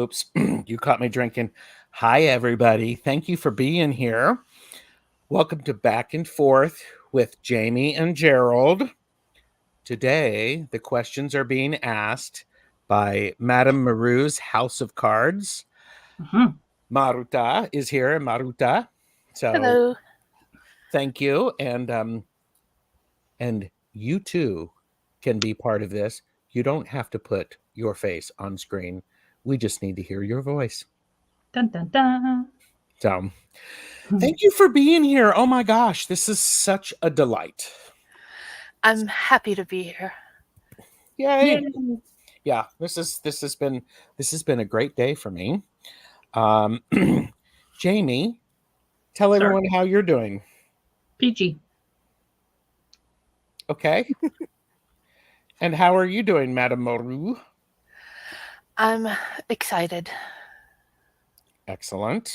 Oops, you caught me drinking. Hi, everybody. Thank you for being here. Welcome to Back and Forth with Jaime and Gerald. Today, the questions are being asked by Madame Maru's House of Cards. Maruta is here. Maruta. So, hello. Thank you. And you too can be part of this. You don't have to put your face on screen. We just need to hear your voice. Dun, dun, dun. So, thank you for being here. Oh my gosh, this is such a delight. I'm happy to be here. Yay. Yay. Yeah, this has been a great day for me. Jaime, tell Sir. everyone how you're doing. Peachy. Okay. And how are you doing, Madame Maru? I'm excited. Excellent.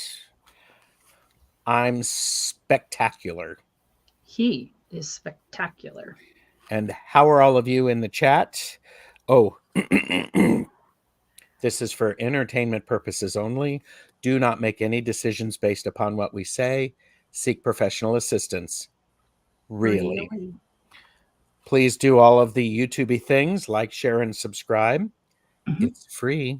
I'm spectacular. He is spectacular. And how are all of you in the chat? Oh, this is for entertainment purposes only. Do not make any decisions based upon what we say. Seek professional assistance. Really. Please do all of the YouTube-y things, like, share, and subscribe. It's free.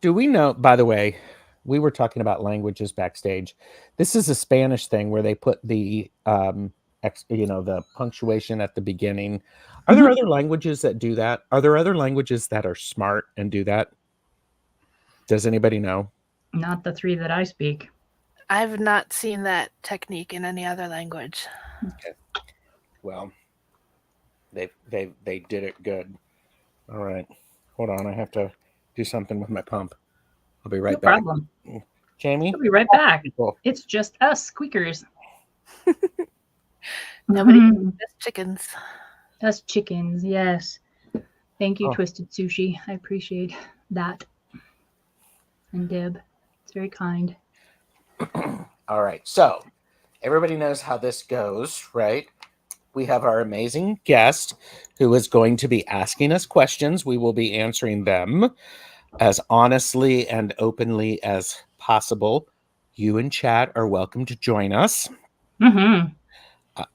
Do we know, by the way, we were talking about languages backstage. This is a Spanish thing where they put the the punctuation at the beginning. Are there other languages that do that? Are there other languages that are smart and do that? Does anybody know? Not the three that I speak. I've not seen that technique in any other language. Okay. Well, they did it good. All right. Hold on. I have to do something with my pump. I'll be right back. No problem. Jaime? I'll be right back. Cool. It's just us squeakers. Nobody does chickens. Us chickens, yes. Thank you, Oh. Twisted Sushi. I appreciate that. And Deb, it's very kind. All right. So everybody knows how this goes, right? We have our amazing guest who is going to be asking us questions. We will be answering them as honestly and openly as possible. You in chat are welcome to join us.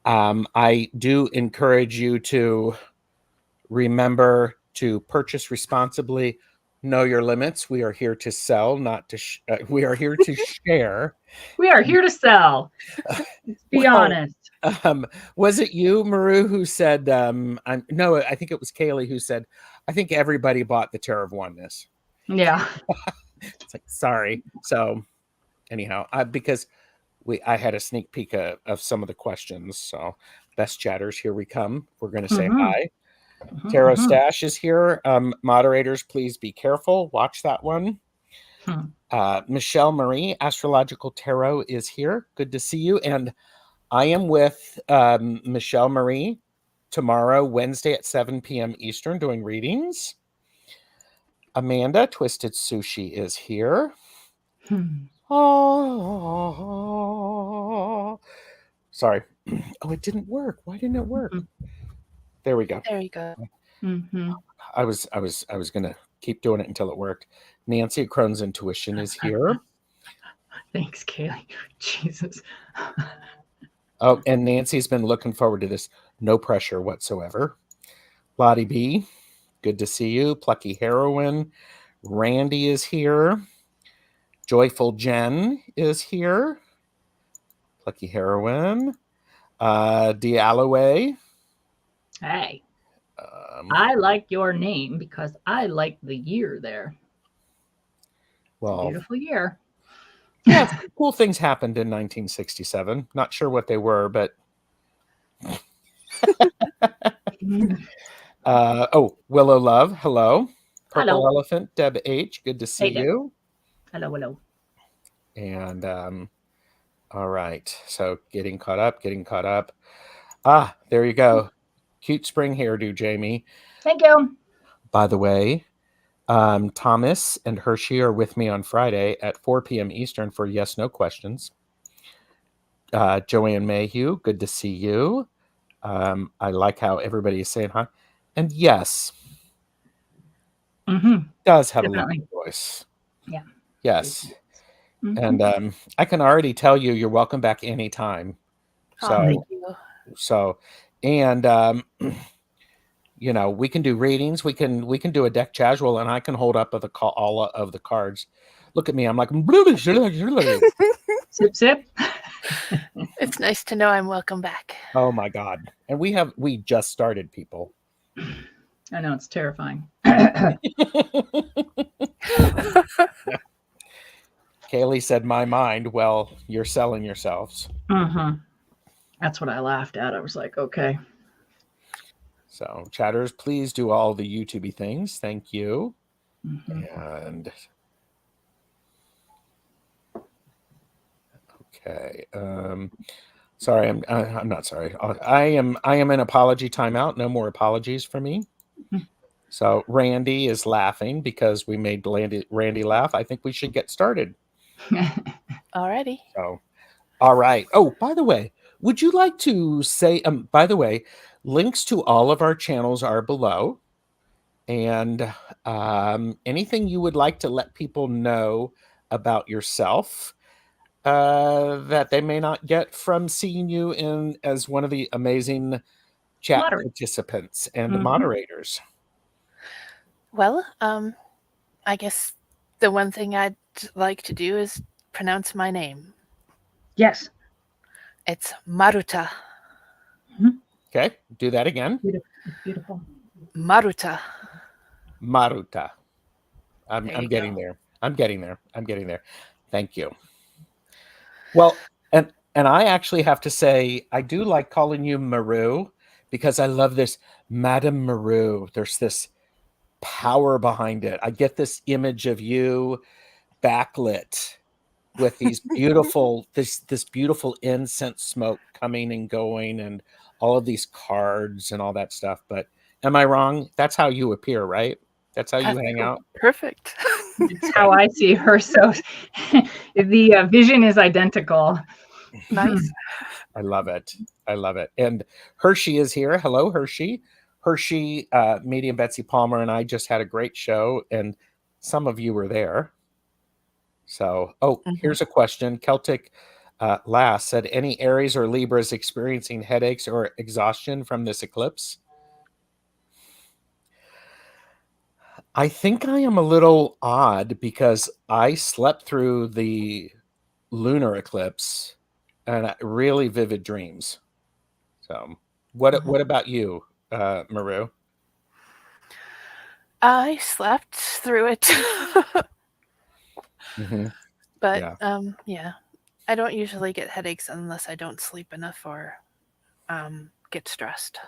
I do encourage you to remember to purchase responsibly, know your limits. We are here to sell, not to we are here to share. We are here to sell. Let's be honest. Was it you, Maru, who said, no, I think it was Kaylee who said, I think everybody bought the Terror of Oneness. Yeah. It's like, sorry. So anyhow, because I had a sneak peek of some of the questions. So best chatters, here we come. We're going to say hi. TarotStache is here. Moderators, please be careful. Watch that one. Michelle Marie, Astrological Tarot, is here. Good to see you. And I am with Michelle Marie tomorrow, Wednesday at 7 p.m. Eastern, doing readings. Amanda, Twisted Sushi, is here. Oh, sorry. Oh, it didn't work. Why didn't it work? There we go. There you go. I was gonna keep doing it until it worked. Nancy at Crohn's Intuition is here. Thanks, Kaylee. Jesus. Oh, and Nancy's been looking forward to this. No pressure whatsoever. Lottie B, good to see you. Plucky Heroine. Randy is here. Joyful Jen is here. Plucky Heroine. Dialloway. Hey. I like your name because I like the year there. Well, beautiful year. Yeah, cool things happened in 1967. Not sure what they were, but Willow Love, hello. Purple Elephant, Deb H, good to see you. Hello. And all right, so getting caught up. There you go. Cute spring hairdo, Jaime. Thank you. By the way, Thomas and Hershey are with me on Friday at 4 p.m. Eastern for yes, no questions. Joanne Mayhew, good to see you. I like how everybody is saying hi. And yes, does have Definitely. a lovely voice. Yeah. Yes. Mhm. And I can already tell you, you're welcome back anytime. Oh, thank you. And you know, we can do readings. We can do a deck casual, and I can hold up all of the cards. Look at me. I'm like, Sip, sip. It's nice to know I'm welcome back. oh my God. And we just started, people. I know, it's terrifying. Kaylee said, my mind. Well, you're selling yourselves. That's what I laughed at. I was like, okay. So, chatters, please do all the YouTubey things. Thank you. And okay. Sorry, I'm not sorry. I am in apology timeout. No more apologies for me. So Randy is laughing because we made Randy laugh. I think we should get started. Alrighty. So, all right. Oh, by the way, would you like to say? By the way, links to all of our channels are below, and anything you would like to let people know about yourself that they may not get from seeing you in as one of the amazing chat participants and moderators. Well, I guess the one thing I'd like to do is pronounce my name. Yes. It's Maruta. Okay, do that again. Beautiful. Maruta. Maruta. I'm getting go. there. I'm getting there. Thank you. Well, and I actually have to say, I do like calling you Maru because I love this Madame Maru. There's this power behind it. I get this image of you backlit with these beautiful this beautiful incense smoke coming and going and all of these cards and all that stuff. But am I wrong? That's how you appear, right? That's how you hang out? Perfect. It's how I see her. So the vision is identical. Nice. I love it. I love it. And Hershey is here. Hello, Hershey. Hershey, Medium Betsy Palmer, and I just had a great show, and some of you were there. So, here's a question. Celtic Lass said, any Aries or Libras experiencing headaches or exhaustion from this eclipse? I think I am a little odd because I slept through the lunar eclipse and really vivid dreams. So, what about you, Maru? I slept through it. But yeah, I don't usually get headaches unless I don't sleep enough or get stressed.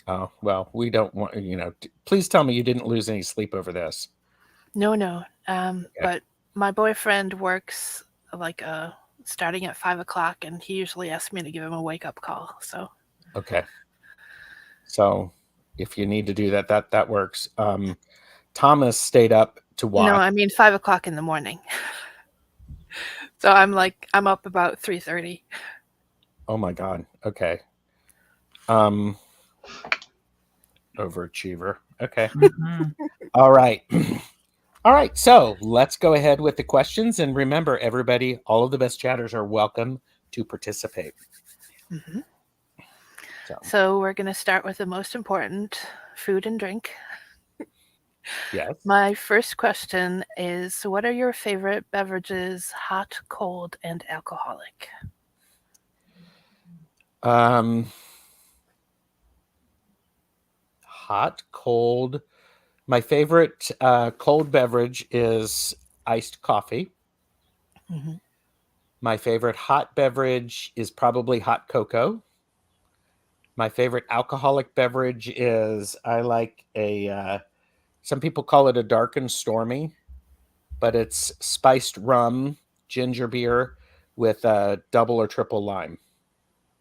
Oh, well, we don't want, please tell me you didn't lose any sleep over this. No. But my boyfriend works like starting at 5 o'clock, and he usually asks me to give him a wake up call. So okay. So if you need to do that, that works. Thomas stayed up to watch. No, I mean 5 o'clock in the morning. So I'm up about 3:30. Oh my God. Okay. Overachiever. Okay. All right. All right. So let's go ahead with the questions. And remember, everybody, all of the best chatters are welcome to participate. So we're going to start with the most important, food and drink. Yes. My first question is, what are your favorite beverages, hot, cold, and alcoholic? Hot, cold. My favorite cold beverage is iced coffee. My favorite hot beverage is probably hot cocoa. My favorite alcoholic beverage is, I like some people call it a dark and stormy, but it's spiced rum, ginger beer with a double or triple lime.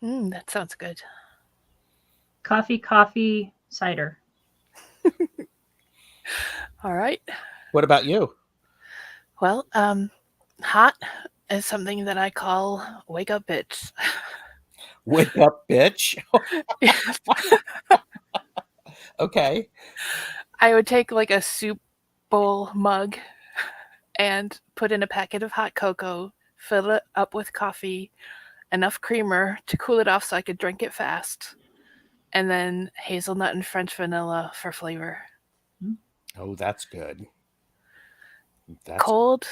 That sounds good. Coffee, cider. All right. What about you? Well, hot is something that I call wake up bitch. Wake up, bitch. Okay. I would take like a soup bowl mug and put in a packet of hot cocoa, fill it up with coffee, enough creamer to cool it off so I could drink it fast, and then hazelnut and French vanilla for flavor. Oh, that's good. Cold,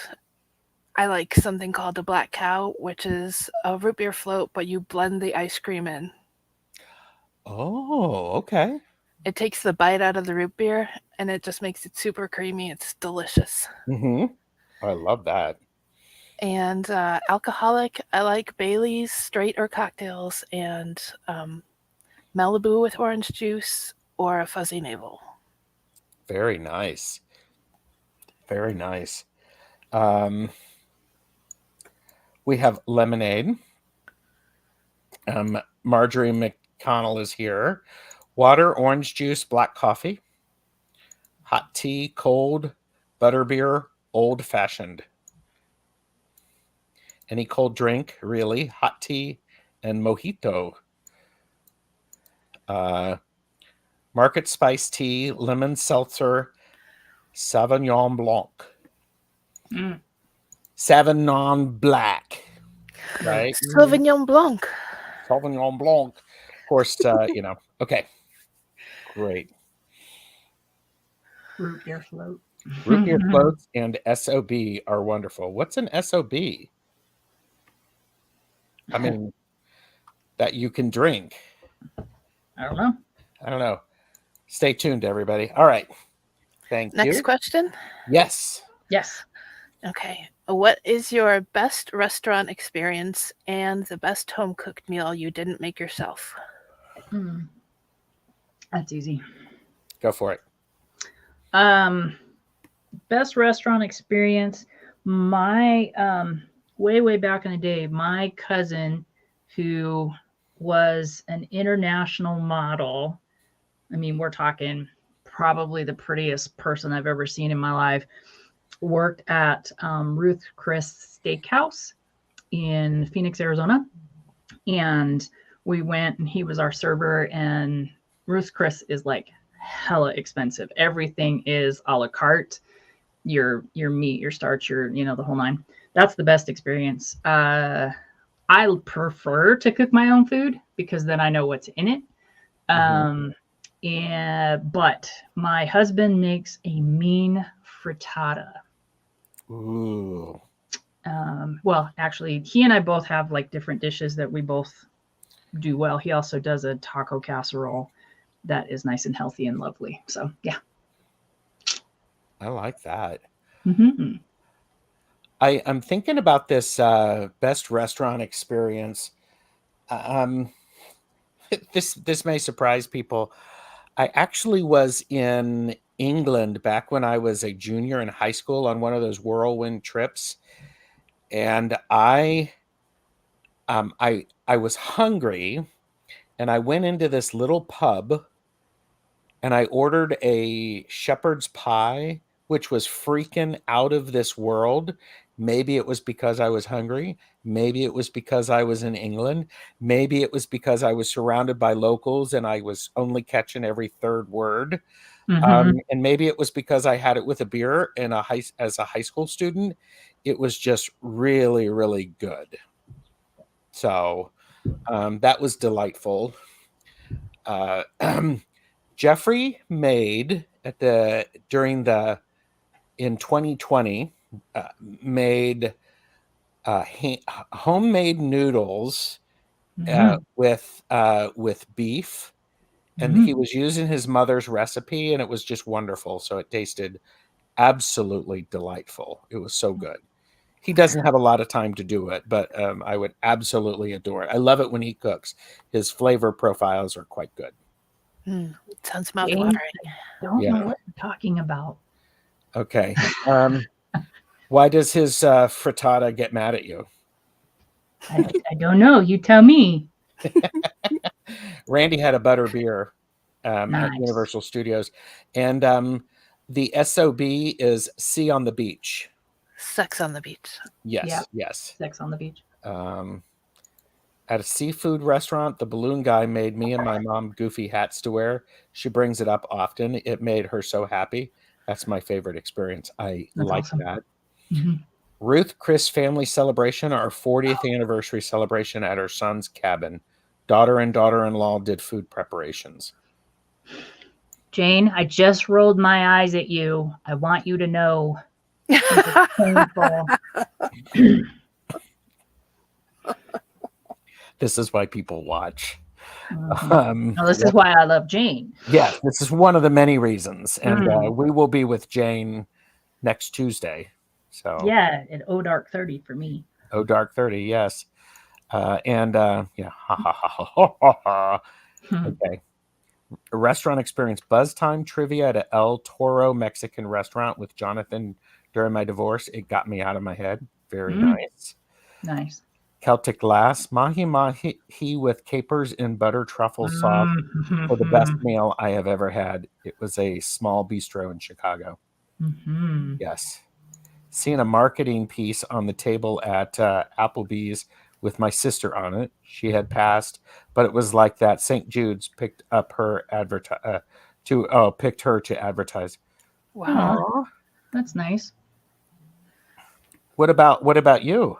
I like something called the Black Cow, which is a root beer float, but you blend the ice cream in. Oh, okay. It takes the bite out of the root beer, and it just makes it super creamy. It's delicious. Mm-hmm. I love that. And alcoholic, I like Bailey's straight or cocktails, and Malibu with orange juice or a fuzzy navel. Very nice. Very nice. We have lemonade. Marjorie McConnell is here. Water, orange juice, black coffee, hot tea, cold, butterbeer, old fashioned. Any cold drink, really. Hot tea and mojito. Market spice tea, lemon seltzer, Sauvignon Blanc. Sauvignon Black. Right? Sauvignon Blanc. Sauvignon Blanc. Of course, Okay. Great. Root beer float. Root beer floats and SOB are wonderful. What's an SOB? I mean, that you can drink. I don't know. Stay tuned, everybody. All right. Thank you. Next question? Yes. Yes. Okay. What is your best restaurant experience and the best home cooked meal you didn't make yourself? That's easy. Go for it. Best restaurant experience. My way back in the day, my cousin, who was an international model. I mean, we're talking probably the prettiest person I've ever seen in my life. Worked at Ruth Chris Steakhouse in Phoenix, Arizona. And we went and he was our server, and Ruth Chris is like hella expensive. Everything is a la carte. Your meat, your starch, the whole nine. That's the best experience. I prefer to cook my own food because then I know what's in it. But my husband makes a mean frittata. Ooh. Well, actually, he and I both have like different dishes that we both do well. He also does a taco casserole that is nice and healthy and lovely. So, yeah. I like that. Mm-hmm. I'm thinking about this best restaurant experience. This may surprise people. I actually was in England back when I was a junior in high school on one of those whirlwind trips, and I was hungry, and I went into this little pub, and I ordered a shepherd's pie, which was freaking out of this world. Maybe it was because I was hungry. Maybe it was because I was in England. Maybe it was because I was surrounded by locals and I was only catching every third word. And maybe it was because I had it with a beer and as a high school student. It was just really, really good. So that was delightful. Jeffrey made in 2020 made homemade noodles with beef, and he was using his mother's recipe, and it was just wonderful. So it tasted absolutely delightful. It was so good. He doesn't have a lot of time to do it, but I would absolutely adore it. I love it when he cooks. His flavor profiles are quite good. Sounds mouthwatering. Don't know what you're talking about. Okay. Why does his frittata get mad at you? I don't know. You tell me. Randy had a butter beer Nice. at Universal Studios, and the SOB is Sea on the Beach. Sex on the beach. Yes, Yep. yes. Sex on the beach. At a seafood restaurant, the balloon guy made me and my mom goofy hats to wear. She brings it up often. It made her so happy. That's my favorite experience. I That's like awesome. that. Mm-hmm. Ruth Chris family celebration, our 40th anniversary celebration at our son's cabin. Daughter and daughter-in-law did food preparations. Jane, I just rolled my eyes at you. I want you to know it's painful. This is why people watch. Mm-hmm. Now, this is why I love Jane. Yes, this is one of the many reasons. And Mm. we will be with Jane next Tuesday. So Yeah, at O Dark 30 for me. Oh Dark 30, yes. Yeah. Okay. Restaurant experience. Buzz time trivia at El Toro Mexican restaurant with Jonathan during my divorce. It got me out of my head. Very nice. Nice. Celtic glass. Mahi mahi with capers and butter truffle sauce for the best meal I have ever had. It was a small bistro in Chicago. Mm-hmm. Yes. Seeing a marketing piece on the table at Applebee's with my sister on it. She had passed, but it was like that. St. Jude's picked up her picked her to advertise. Wow. Aww, that's nice. What about you?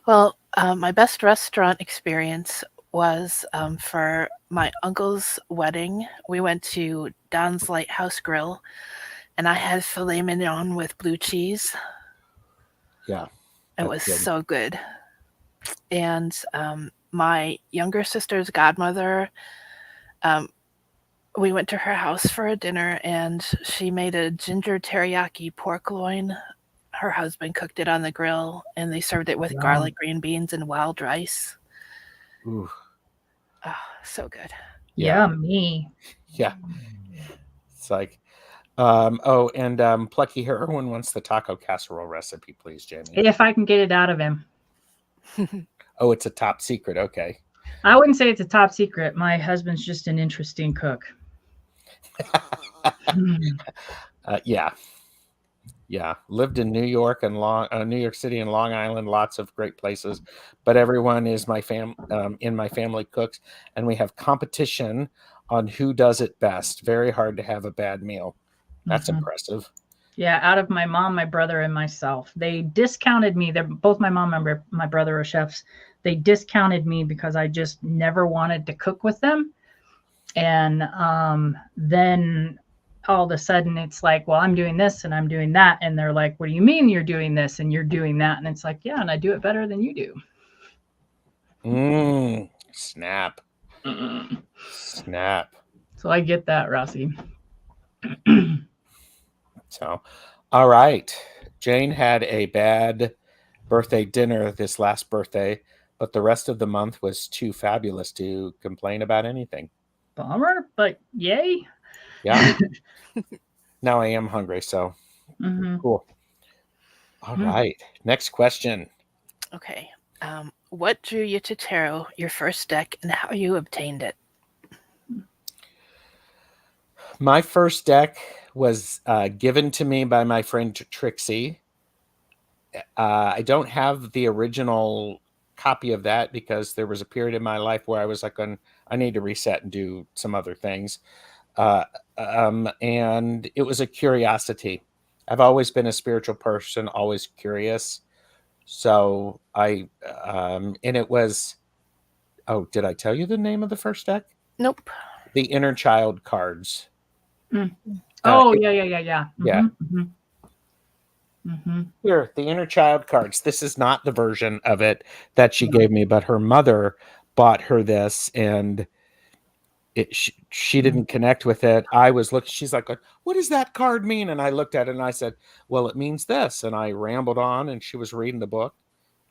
Well, my best restaurant experience was for my uncle's wedding. We went to Don's Lighthouse Grill, and I had filet mignon with blue cheese. Yeah. It was so good. And my younger sister's godmother, we went to her house for a dinner, and she made a ginger teriyaki pork loin. Her husband cooked it on the grill, and they served it with garlic green beans and wild rice. Ooh. Oh, so good. Yeah. Me. Yeah. It's like, Plucky Heroin wants the taco casserole recipe, please, Jamie. If I can get it out of him. Oh, it's a top secret. Okay. I wouldn't say it's a top secret. My husband's just an interesting cook. Yeah. Yeah. Lived in New York and New York City and Long Island, lots of great places, but everyone is in my family cooks, and we have competition on who does it best. Very hard to have a bad meal. That's impressive. Yeah, out of my mom, my brother, and myself. They discounted me. They're both my mom and my brother are chefs. They discounted me because I just never wanted to cook with them. And then all of a sudden it's like, well, I'm doing this and I'm doing that. And they're like, what do you mean you're doing this and you're doing that? And it's like, yeah, and I do it better than you do. Snap. Snap. So I get that, Rossi. So, all right. Jane had a bad birthday dinner this last birthday, but the rest of the month was too fabulous to complain about anything. Bummer, but yay. Yeah. Now I am hungry, so cool. All right. Next question. Okay. What drew you to tarot, your first deck, and how you obtained it? My first deck was given to me by my friend Trixie. I don't have the original copy of that because there was a period in my life where I was like, I need to reset and do some other things. And it was a curiosity. I've always been a spiritual person, always curious. So and it was, did I tell you the name of the first deck? Nope. The Inner Child cards. Yeah. Here, the Inner Child cards. This is not the version of it that she gave me, but her mother bought her this, and she didn't connect with it. I was looking. She's like, "What does that card mean?" And I looked at it and I said, "Well, it means this." And I rambled on, and she was reading the book,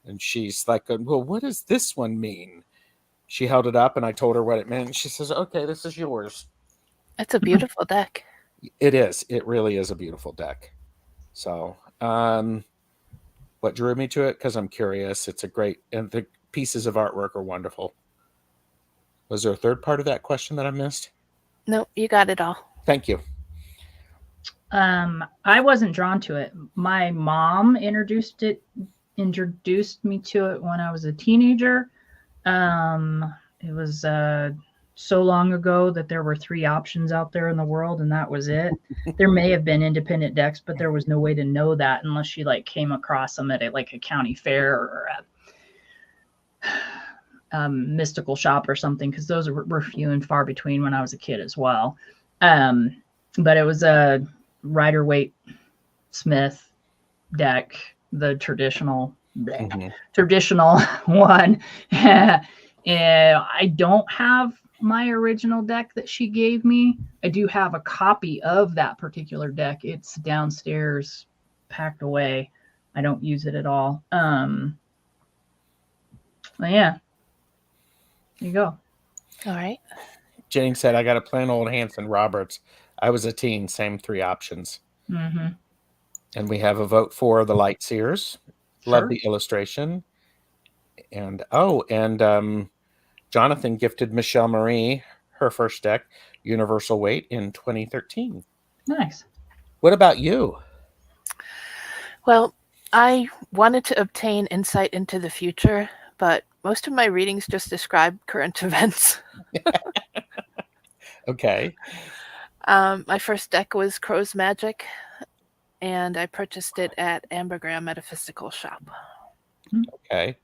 and she's like, "Well, what does this one mean?" She held it up, and I told her what it meant. And she says, "Okay, this is yours." It's a beautiful deck. It is. It really is a beautiful deck. So, what drew me to it? Because I'm curious. It's a great, and the pieces of artwork are wonderful. Was there a third part of that question that I missed? No, you got it all. Thank you. I wasn't drawn to it. My mom introduced me to it when I was a teenager. It was so long ago that there were 3 options out there in the world and that was it. There may have been independent decks, but there was no way to know that unless you like came across them at like a county fair or a mystical shop or something, because those were few and far between when I was a kid as well. But it was a Rider-Waite Smith deck, the traditional one. I don't have my original deck that she gave me. I do have a copy of that particular deck. It's downstairs, packed away. I don't use it at all. But yeah, there you go. All right. Jane said, I got a plain old Hanson Roberts. I was a teen, same 3 options. Mm-hmm. And we have a vote for the Light Seers. Love Sure. the illustration. And Jonathan gifted Michelle Marie her first deck, Universal Weight, in 2013. Nice. What about you? Well, I wanted to obtain insight into the future, but most of my readings just describe current events. Okay. My first deck was Crow's Magic, and I purchased it at Ambergram Metaphysical Shop. Okay.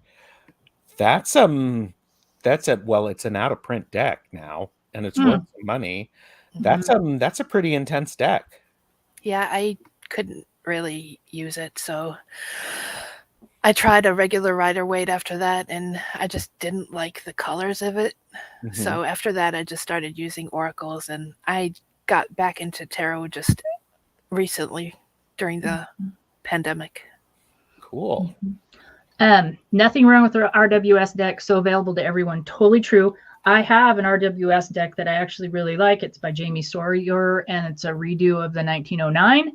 That's it's an out of print deck now, and it's worth some money. That's a pretty intense deck. Yeah, I couldn't really use it, so I tried a regular Rider-Waite after that, and I just didn't like the colors of it. So after that, I just started using oracles, and I got back into tarot just recently during the pandemic. Cool. Nothing wrong with the RWS deck, so available to everyone. Totally true. I have an RWS deck that I actually really like. It's by Jamie Sawyer, and it's a redo of the 1909,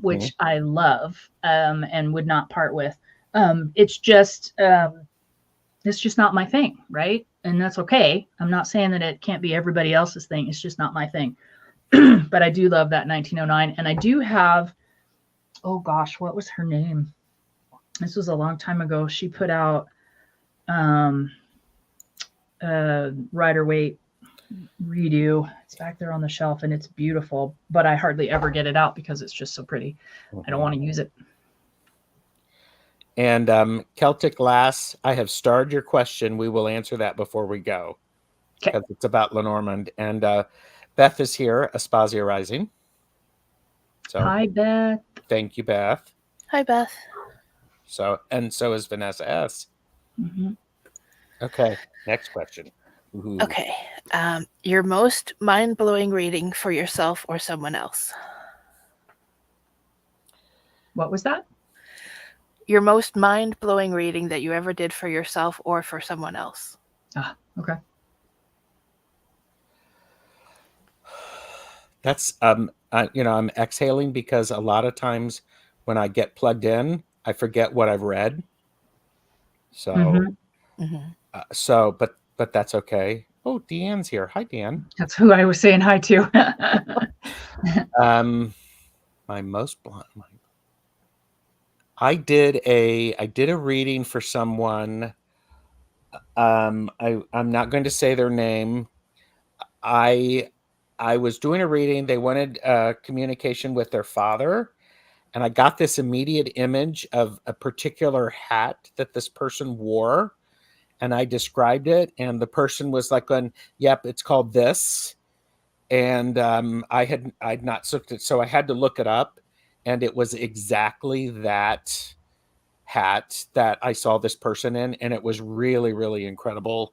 which I love and would not part with. It's just not my thing, right? And that's okay. I'm not saying that it can't be everybody else's thing. It's just not my thing. But I do love that 1909, and I do have. Oh gosh, what was her name? This was a long time ago. She put out Rider-Waite redo. It's back there on the shelf and it's beautiful, but I hardly ever get it out because it's just so pretty. I don't want to use it. And Celtic Lass, I have starred your question. We will answer that before we go. Okay. Because it's about Lenormand. And Beth is here, Aspasia Rising. So hi, Beth. Thank you, Beth. Hi, Beth. So is Vanessa S. Okay, next question. Ooh. Okay. Your most mind-blowing reading for yourself or someone else? What was that? Your most mind-blowing reading that you ever did for yourself or for someone else. Okay. That's I'm exhaling because a lot of times when I get plugged in, I forget what I've read. So, but that's okay. Oh, Deanne's here. Hi, Deanne. That's who I was saying hi to. My most blunt. I did a reading for someone. I'm not going to say their name. I was doing a reading. They wanted communication with their father, and I got this immediate image of a particular hat that this person wore, and I described it, and the person was like, "Going, yep, it's called this," and I'd not looked at, so I had to look it up. And it was exactly that hat that I saw this person in, and it was really, really incredible.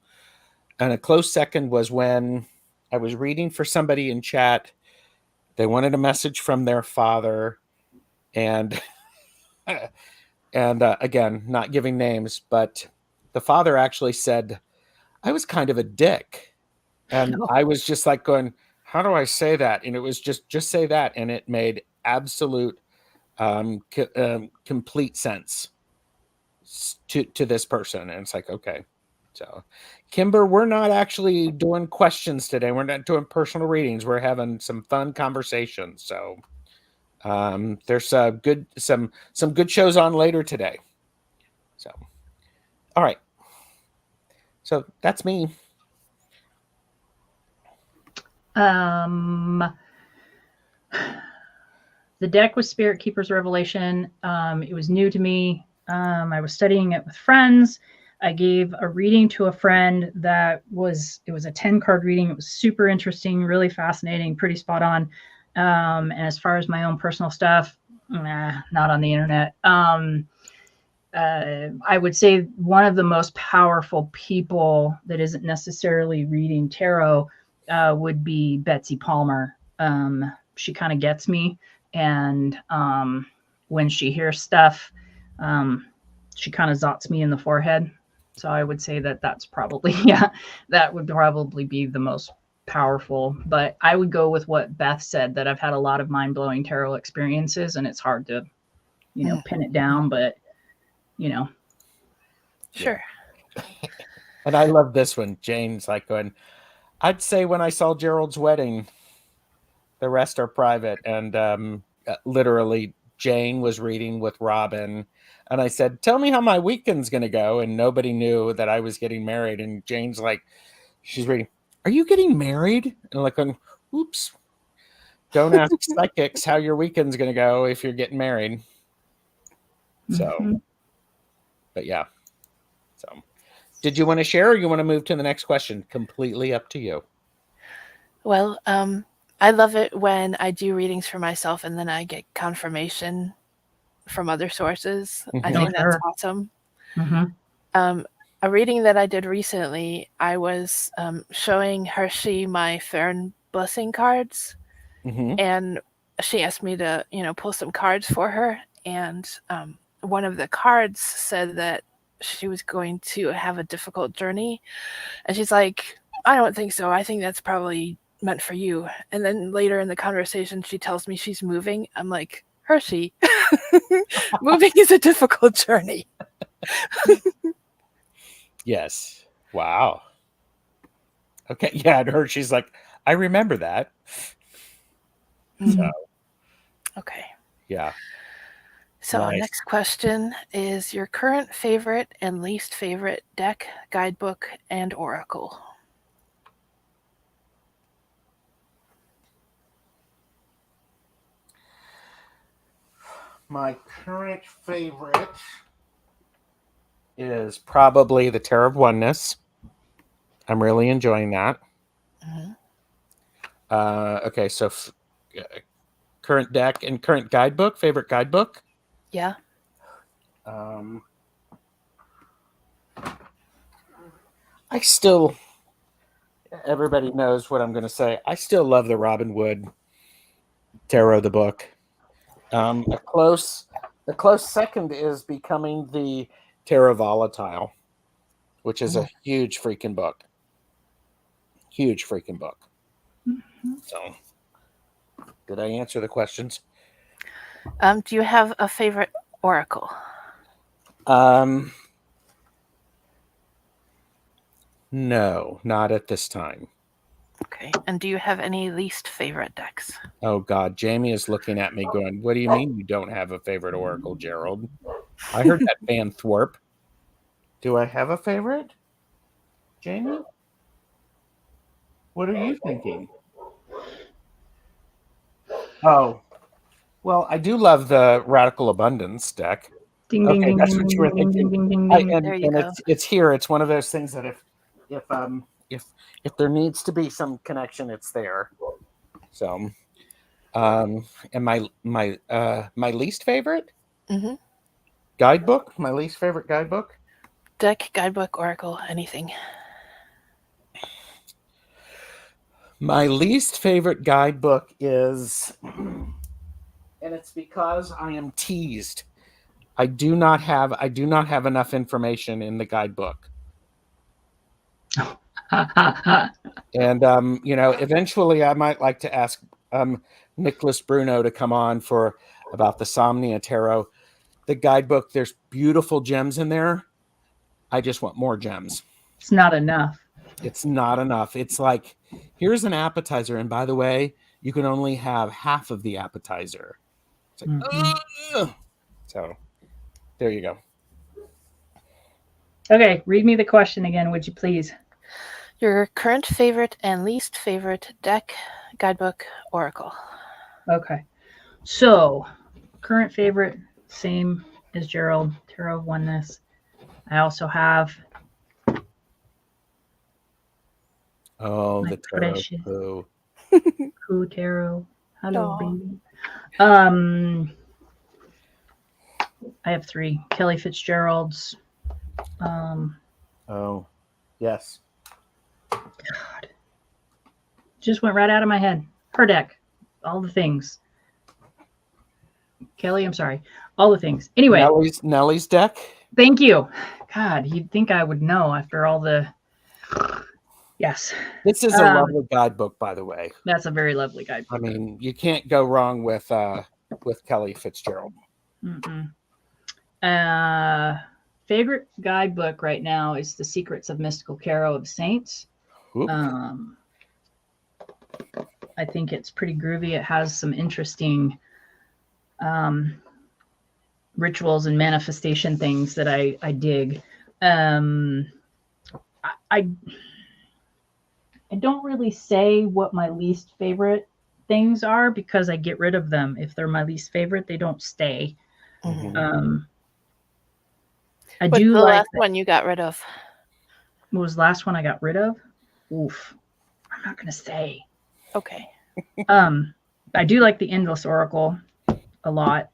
And a close second was when I was reading for somebody in chat. They wanted a message from their father, and again, not giving names, but the father actually said, "I was kind of a dick," and I was just like going, "How do I say that?" And it was just say that, and it made absolute complete sense to this person. And it's like, okay. So Kimber, we're not actually doing questions today. We're not doing personal readings. We're having some fun conversations. So there's some good shows on later today. So all right. So that's me. The deck was Spirit Keeper's Revelation. It was new to me. I was studying it with friends. I gave a reading to a friend it was a 10-card reading. It was super interesting, really fascinating, pretty spot on. And as far as my own personal stuff, not on the internet. I would say one of the most powerful people that isn't necessarily reading tarot would be Betsy Palmer. She kind of gets me. And when she hears stuff, she kind of zots me in the forehead. So I would say that's probably, that would probably be the most powerful. But I would go with what Beth said, that I've had a lot of mind-blowing tarot experiences, and it's hard to, pin it down, but, Sure. And I love this one. Jane's like going, I'd say when I saw Gerald's wedding, the rest are private. And literally, Jane was reading with Robin. And I said, tell me how my weekend's going to go. And nobody knew that I was getting married. And Jane's like, she's reading, are you getting married? And I'm like, oops. Don't ask psychics how your weekend's going to go if you're getting married. So, but yeah. So, did you want to share, or you want to move to the next question? Completely up to you. Well, I love it when I do readings for myself and then I get confirmation from other sources. I think that's awesome. A reading that I did recently, I was showing Hershey my Fern Blessing cards, and she asked me to, pull some cards for her. And one of the cards said that she was going to have a difficult journey. And she's like, I don't think so. I think that's probably meant for you. And then later in the conversation, she tells me she's moving. I'm like, Hershey, moving is a difficult journey. Yes. Wow. Okay. Yeah. And Hershey's like, I remember that. So, okay. Yeah. So Nice. Next question is your current favorite and least favorite deck, guidebook, and oracle. My current favorite is probably the Tarot of Oneness. I'm really enjoying that. Okay, so current deck and current guidebook, favorite guidebook? Yeah. I still, everybody knows what I'm going to say. I still love the Robin Wood Tarot, the book. A close second is Becoming the Tarot Volatile, which is a huge freaking book. Huge freaking book. So, did I answer the questions? Do you have a favorite oracle? No, not at this time. Okay. And do you have any least favorite decks? Oh God, Jamie is looking at me going, what do you mean you don't have a favorite oracle, Gerald? I heard that Van Thorpe. Do I have a favorite? Jamie? What are you thinking? Oh, well, I do love the Radical Abundance deck. Ding, ding, Okay, ding, that's ding, what you were ding, thinking. ding, ding, ding, ding. There you go. It's here. It's one of those things that if there needs to be some connection, it's there. So, and my least favorite guidebook. My least favorite guidebook. Deck, guidebook, oracle, anything. My least favorite guidebook is, and it's because I am teased. I do not have enough information in the guidebook. And eventually I might like to ask Nicholas Bruno to come on for about the Somnia Tarot. The guidebook, there's beautiful gems in there. I just want more gems. It's not enough. It's not enough. It's like, here's an appetizer, and by the way, you can only have half of the appetizer. It's like, so there you go. Okay, read me the question again, would you please? Your current favorite and least favorite deck, guidebook, oracle. Okay. So, current favorite, same as Gerald, Tarot of Oneness. I also have Oh, my the tarot. precious Poo. Pooh Tarot. Hello, Aw. baby. I have 3 Kelly Fitzgerald's. Oh, yes. God, just went right out of my head. Her deck, all the things. Kelly, I'm sorry, all the things. Anyway, Nellie's deck. thank you. God, you'd think I would know after all the. Yes. This is a lovely guidebook, by the way. That's a very lovely guidebook. I mean, you can't go wrong with Kelly Fitzgerald. Mm-mm. Favorite guidebook right now is The Secrets of Mystical Tarot of Saints. Oop. I think it's pretty groovy. It has some interesting rituals and manifestation things that I dig. I don't really say what my least favorite things are because I get rid of them. If they're my least favorite, they don't stay. Mhm. I What's do the like last one you got rid of? what was the last one I got rid of? Oof. I'm not gonna say. Okay. I do like the Endless Oracle a lot.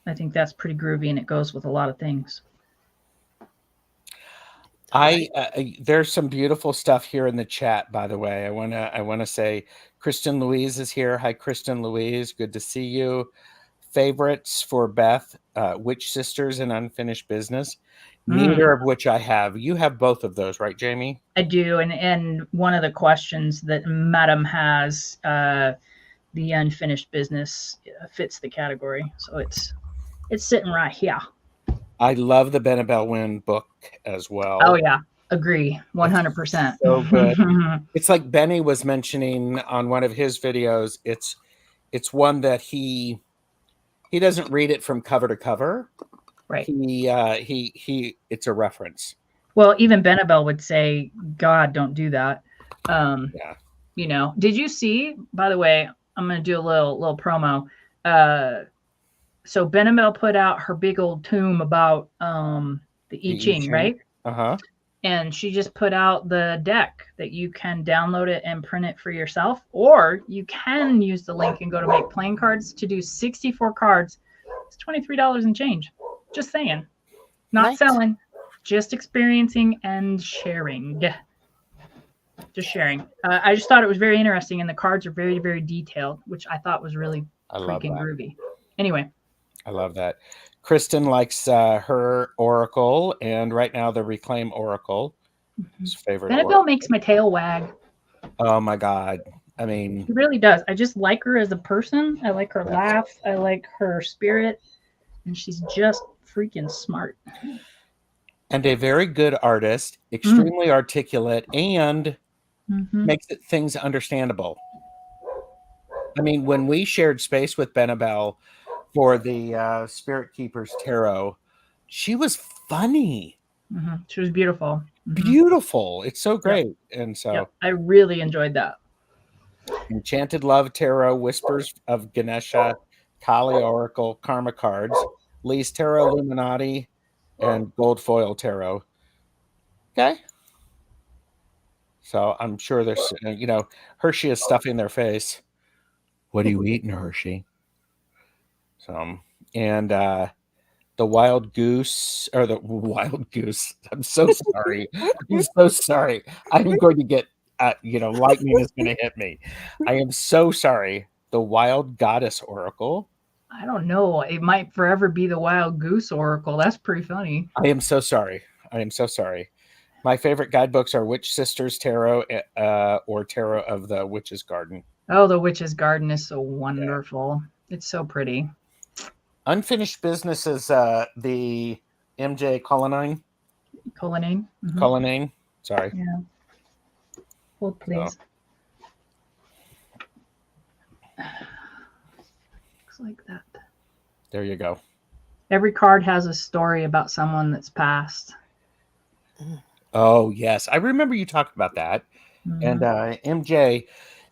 I think that's pretty groovy and it goes with a lot of things. There's some beautiful stuff here in the chat, by the way. I wanna say Kristen Louise is here. Hi, Kristen Louise. Good to see you. Favorites for Beth, Witch Sisters and Unfinished Business. Neither of which I have. You have both of those, right, Jamie? I do, and one of the questions that Madam has, the Unfinished Business fits the category, so it's sitting right here. I love the Benabel Wynn book as well. Oh yeah, agree, 100%. So good. It's like Benny was mentioning on one of his videos. It's one that he doesn't read it from cover to cover. Right. He it's a reference. Well, even Benabel would say, God, don't do that. Yeah. You know, did you see, by the way, I'm going to do a little promo. So Benabel put out her big old tome about the I Ching, right? Uh-huh. And she just put out the deck that you can download it and print it for yourself, or you can use the link and go to Make Playing Cards to do 64 cards. It's $23 and change. Just saying. Not Nice. selling, just experiencing and sharing. Just sharing. I just thought it was very interesting, and the cards are very, very detailed, which I thought was really freaking groovy. Anyway. I love that. Kristen likes her Oracle, and right now the Reclaim Oracle is favorite. Benabel makes my tail wag. Oh my God. I mean, she really does. I just like her as a person. I like her laugh. I like her spirit. And she's just freaking smart. And a very good artist, extremely articulate, and makes things understandable. I mean, when we shared space with Benabel for the Spirit Keepers Tarot, she was funny. She was beautiful. Beautiful. It's so great. Yep. And so I really enjoyed that. Enchanted Love Tarot, Whispers of Ganesha, Kali Oracle, Karma Cards, Lee's Tarot Illuminati, and Gold Foil Tarot. Okay. So I'm sure there's, Hershey is stuffing their face. What are you eating, Hershey? So, and the Wild Goose, or the Wild Goose. I'm so sorry. I'm so sorry. I'm going to get, lightning is going to hit me. I am so sorry. The Wild Goddess Oracle. I don't know. It might forever be the Wild Goose Oracle. That's pretty funny. I am so sorry. My favorite guidebooks are Witch Sisters Tarot or Tarot of the Witch's Garden. Oh, the Witch's Garden is so wonderful. Yeah. It's so pretty. Unfinished Business is the MJ Cullinane. Cullinane. Sorry. Yeah. Hold, please. Looks like that. There you go. Every card has a story about someone that's passed. Oh, yes. I remember you talking about that. And MJ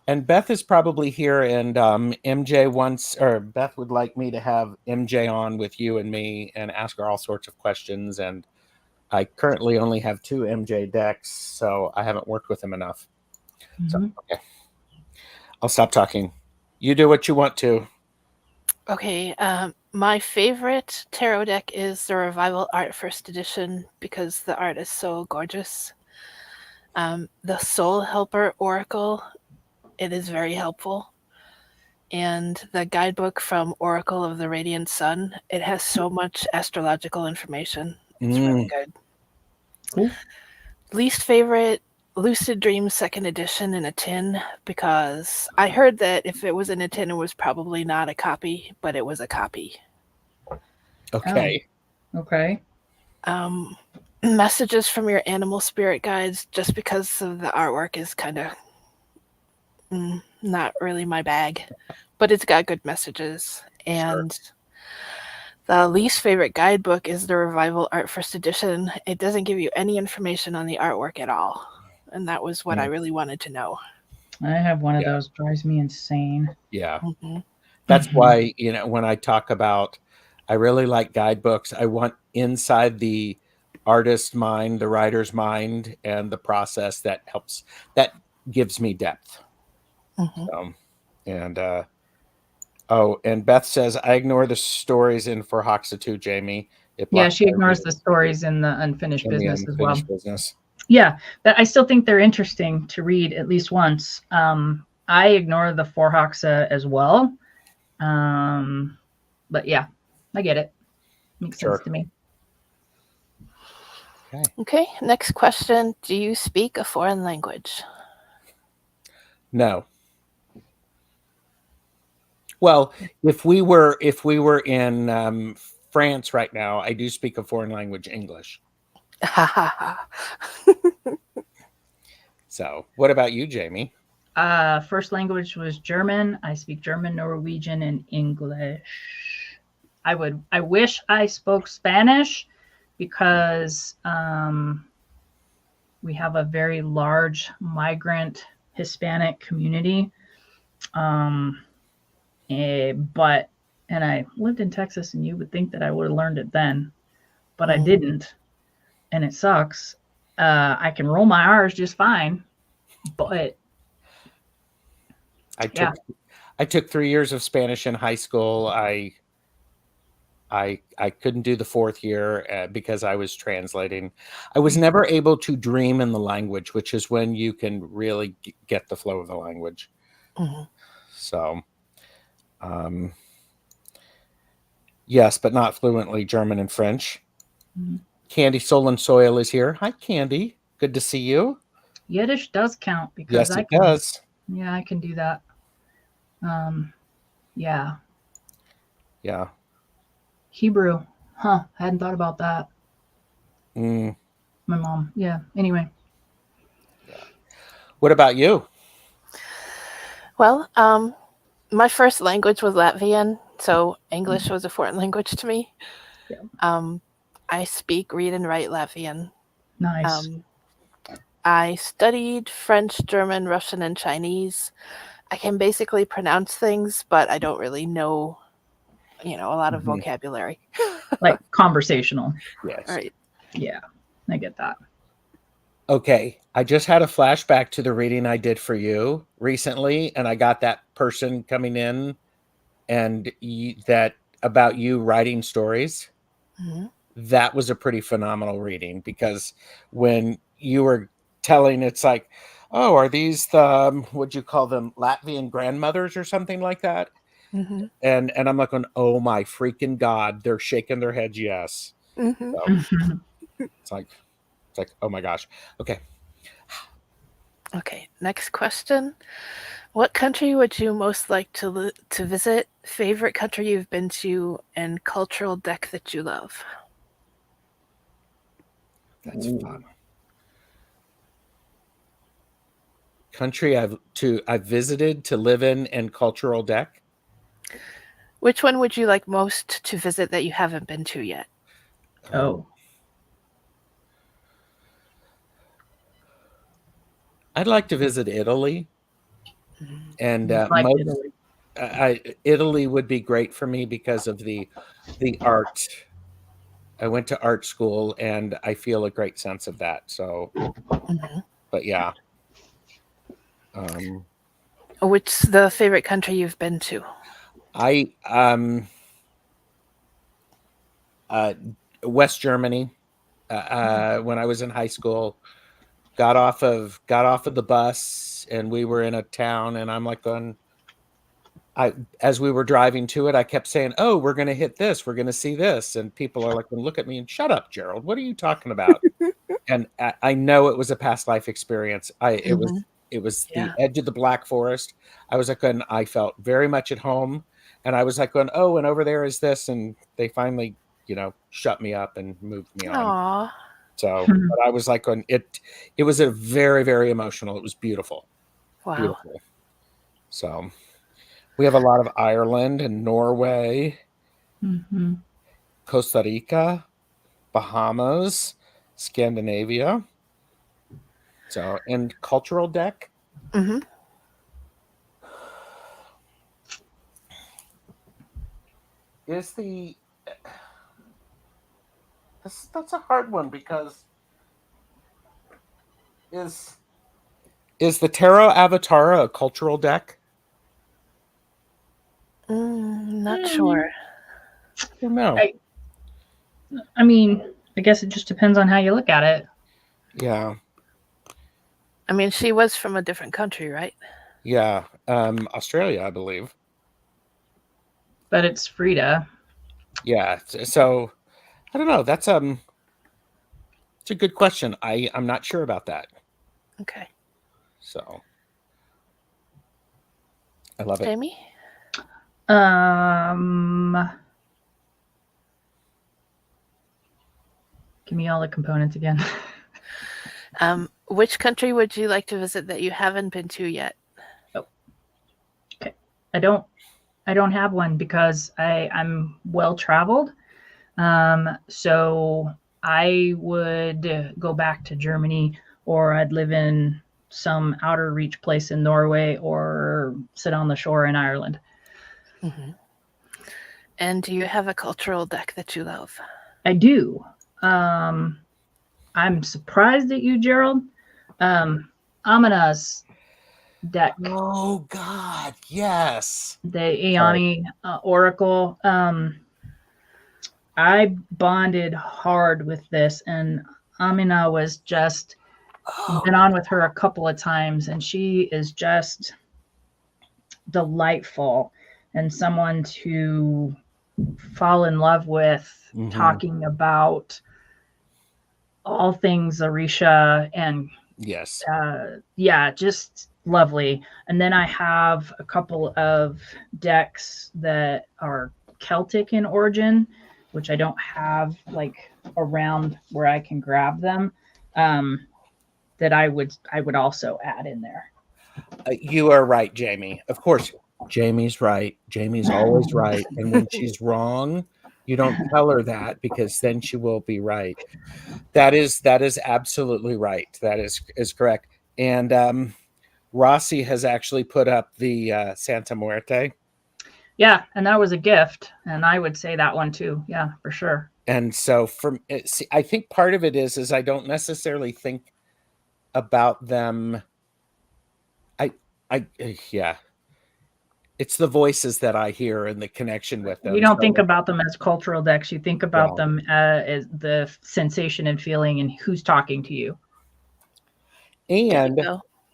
and Beth is probably here, and MJ wants, or Beth would like me to have MJ on with you and me and ask her all sorts of questions. And I currently only have 2 MJ decks, so I haven't worked with him enough. So, okay. I'll stop talking. You do what you want to. Okay, my favorite tarot deck is the Revival Art First Edition because the art is so gorgeous. The Soul Helper Oracle, it is very helpful. And the guidebook from Oracle of the Radiant Sun, it has so much astrological information. It's really good. Cool. Least favorite, Lucid Dreams Second Edition in a tin, because I heard that if it was in a tin, it was probably not a copy, but it was a copy. Okay. Okay. Messages from your animal spirit guides, just because of the artwork is kind of not really my bag, but it's got good messages. And the least favorite guidebook is the Revival Art First Edition. It doesn't give you any information on the artwork at all. And that was what I really wanted to know. I have one of those. Drives me insane. Yeah. That's why, when I talk about, I really like guidebooks. I want inside the artist's mind, the writer's mind, and the process that helps, that gives me depth. And Beth says, I ignore the stories in For Hoxa too, Jamie. She ignores the stories in the unfinished business as well. Business. Yeah, but I still think they're interesting to read at least once. I ignore the For Hoxa as well. But yeah, I get it. Makes sense to me. Okay, next question. Do you speak a foreign language? No. Well, if we were in France right now, I do speak a foreign language, English. So, what about you, Jamie? First language was German. I speak German, Norwegian, and English. I wish I spoke Spanish because we have a very large migrant Hispanic community. And I lived in Texas, and you would think that I would have learned it then, but I didn't, and it sucks. I can roll my R's just fine, but I took 3 years of Spanish in high school. I couldn't do the 4th year because I was translating. I was never able to dream in the language, which is when you can really get the flow of the language. So, yes, but not fluently German and French. Candy Soul and Soil is here. Hi, Candy. Good to see you. Yiddish does count because yes, it does. Yeah, I can do that. Yeah. Hebrew. Hadn't thought about that. My mom. Yeah. Anyway. What about you? Well, my first language was Latvian, so English was a foreign language to me. I speak, read, and write Latvian. Nice. I studied French, German, Russian, and Chinese. I can basically pronounce things, but I don't really know, a lot of vocabulary. Like conversational. Yes. Right. Yeah, I get that. Okay, I just had a flashback to the reading I did for you recently, and I got that person coming in and that about you writing stories. That was a pretty phenomenal reading because when you were telling, it's like, oh, are these the, what'd you call them, Latvian grandmothers or something like that? And I'm like, oh my freaking God, they're shaking their heads. Yes. So, it's like, oh my gosh. Okay. Okay, next question. What country would you most like to visit? Favorite country you've been to, and cultural deck that you love? That's fun. Country I've visited, to live in, and cultural deck. Which one would you like most to visit that you haven't been to yet? I'd like to visit Italy, and Like Italy. Italy would be great for me because of the art. I went to art school, and I feel a great sense of that. So, but yeah. What's the favorite country you've been to? I West Germany. When I was in high school, got off of the bus, and we were in a town, and I'm like going. As we were driving to it, I kept saying, "Oh, we're going to hit this. We're going to see this," and people are like, "Look at me and shut up, Gerald. What are you talking about?" And I know it was a past life experience. It was the Yeah. edge of the Black Forest. I was like, and I felt very much at home, and I was like, going, "Oh, and over there is this," and they finally, shut me up and moved me on. Aw. So, but I was like, going, it was a very, very emotional. It was beautiful, Wow. beautiful. So, we have a lot of Ireland and Norway, Costa Rica, Bahamas, Scandinavia. So, and cultural deck. Is that's a hard one, because is the Tarot Avatara a cultural deck? Not sure. I don't know. I mean, I guess it just depends on how you look at it. Yeah. I mean, she was from a different country, right? Yeah. Australia, I believe. But it's Frida. Yeah. So I don't know. That's it's a good question. I'm not sure about that. Okay. So I love it. Jamie? Give me all the components again. Which country would you like to visit that you haven't been to yet? Okay. I don't have one because I'm well traveled. So I would go back to Germany, or I'd live in some outer reach place in Norway, or sit on the shore in Ireland. And do you have a cultural deck that you love? I do. I'm surprised at you, Gerald. Amina's deck. Oh God, yes. The Aeoni Oracle. I bonded hard with this, and Amina was just been on with her a couple of times, and she is just delightful and someone to fall in love with, talking about all things Orisha, and yes, just lovely. And then I have a couple of decks that are Celtic in origin, which I don't have like around where I can grab them, that I would also add in there. You are right, Jamie. Of course, Jamie's right. Jamie's always right. And when she's wrong, you don't tell her that, because then she will be right. That is absolutely right. That is correct. And Rossi has actually put up the Santa Muerte. Yeah, and that was a gift, and I would say that one too. Yeah, for sure. And so I think part of it is I don't necessarily think about them. Yeah. It's the voices that I hear and the connection with them. You don't think about them as cultural decks. You think about them as the sensation and feeling and who's talking to you. And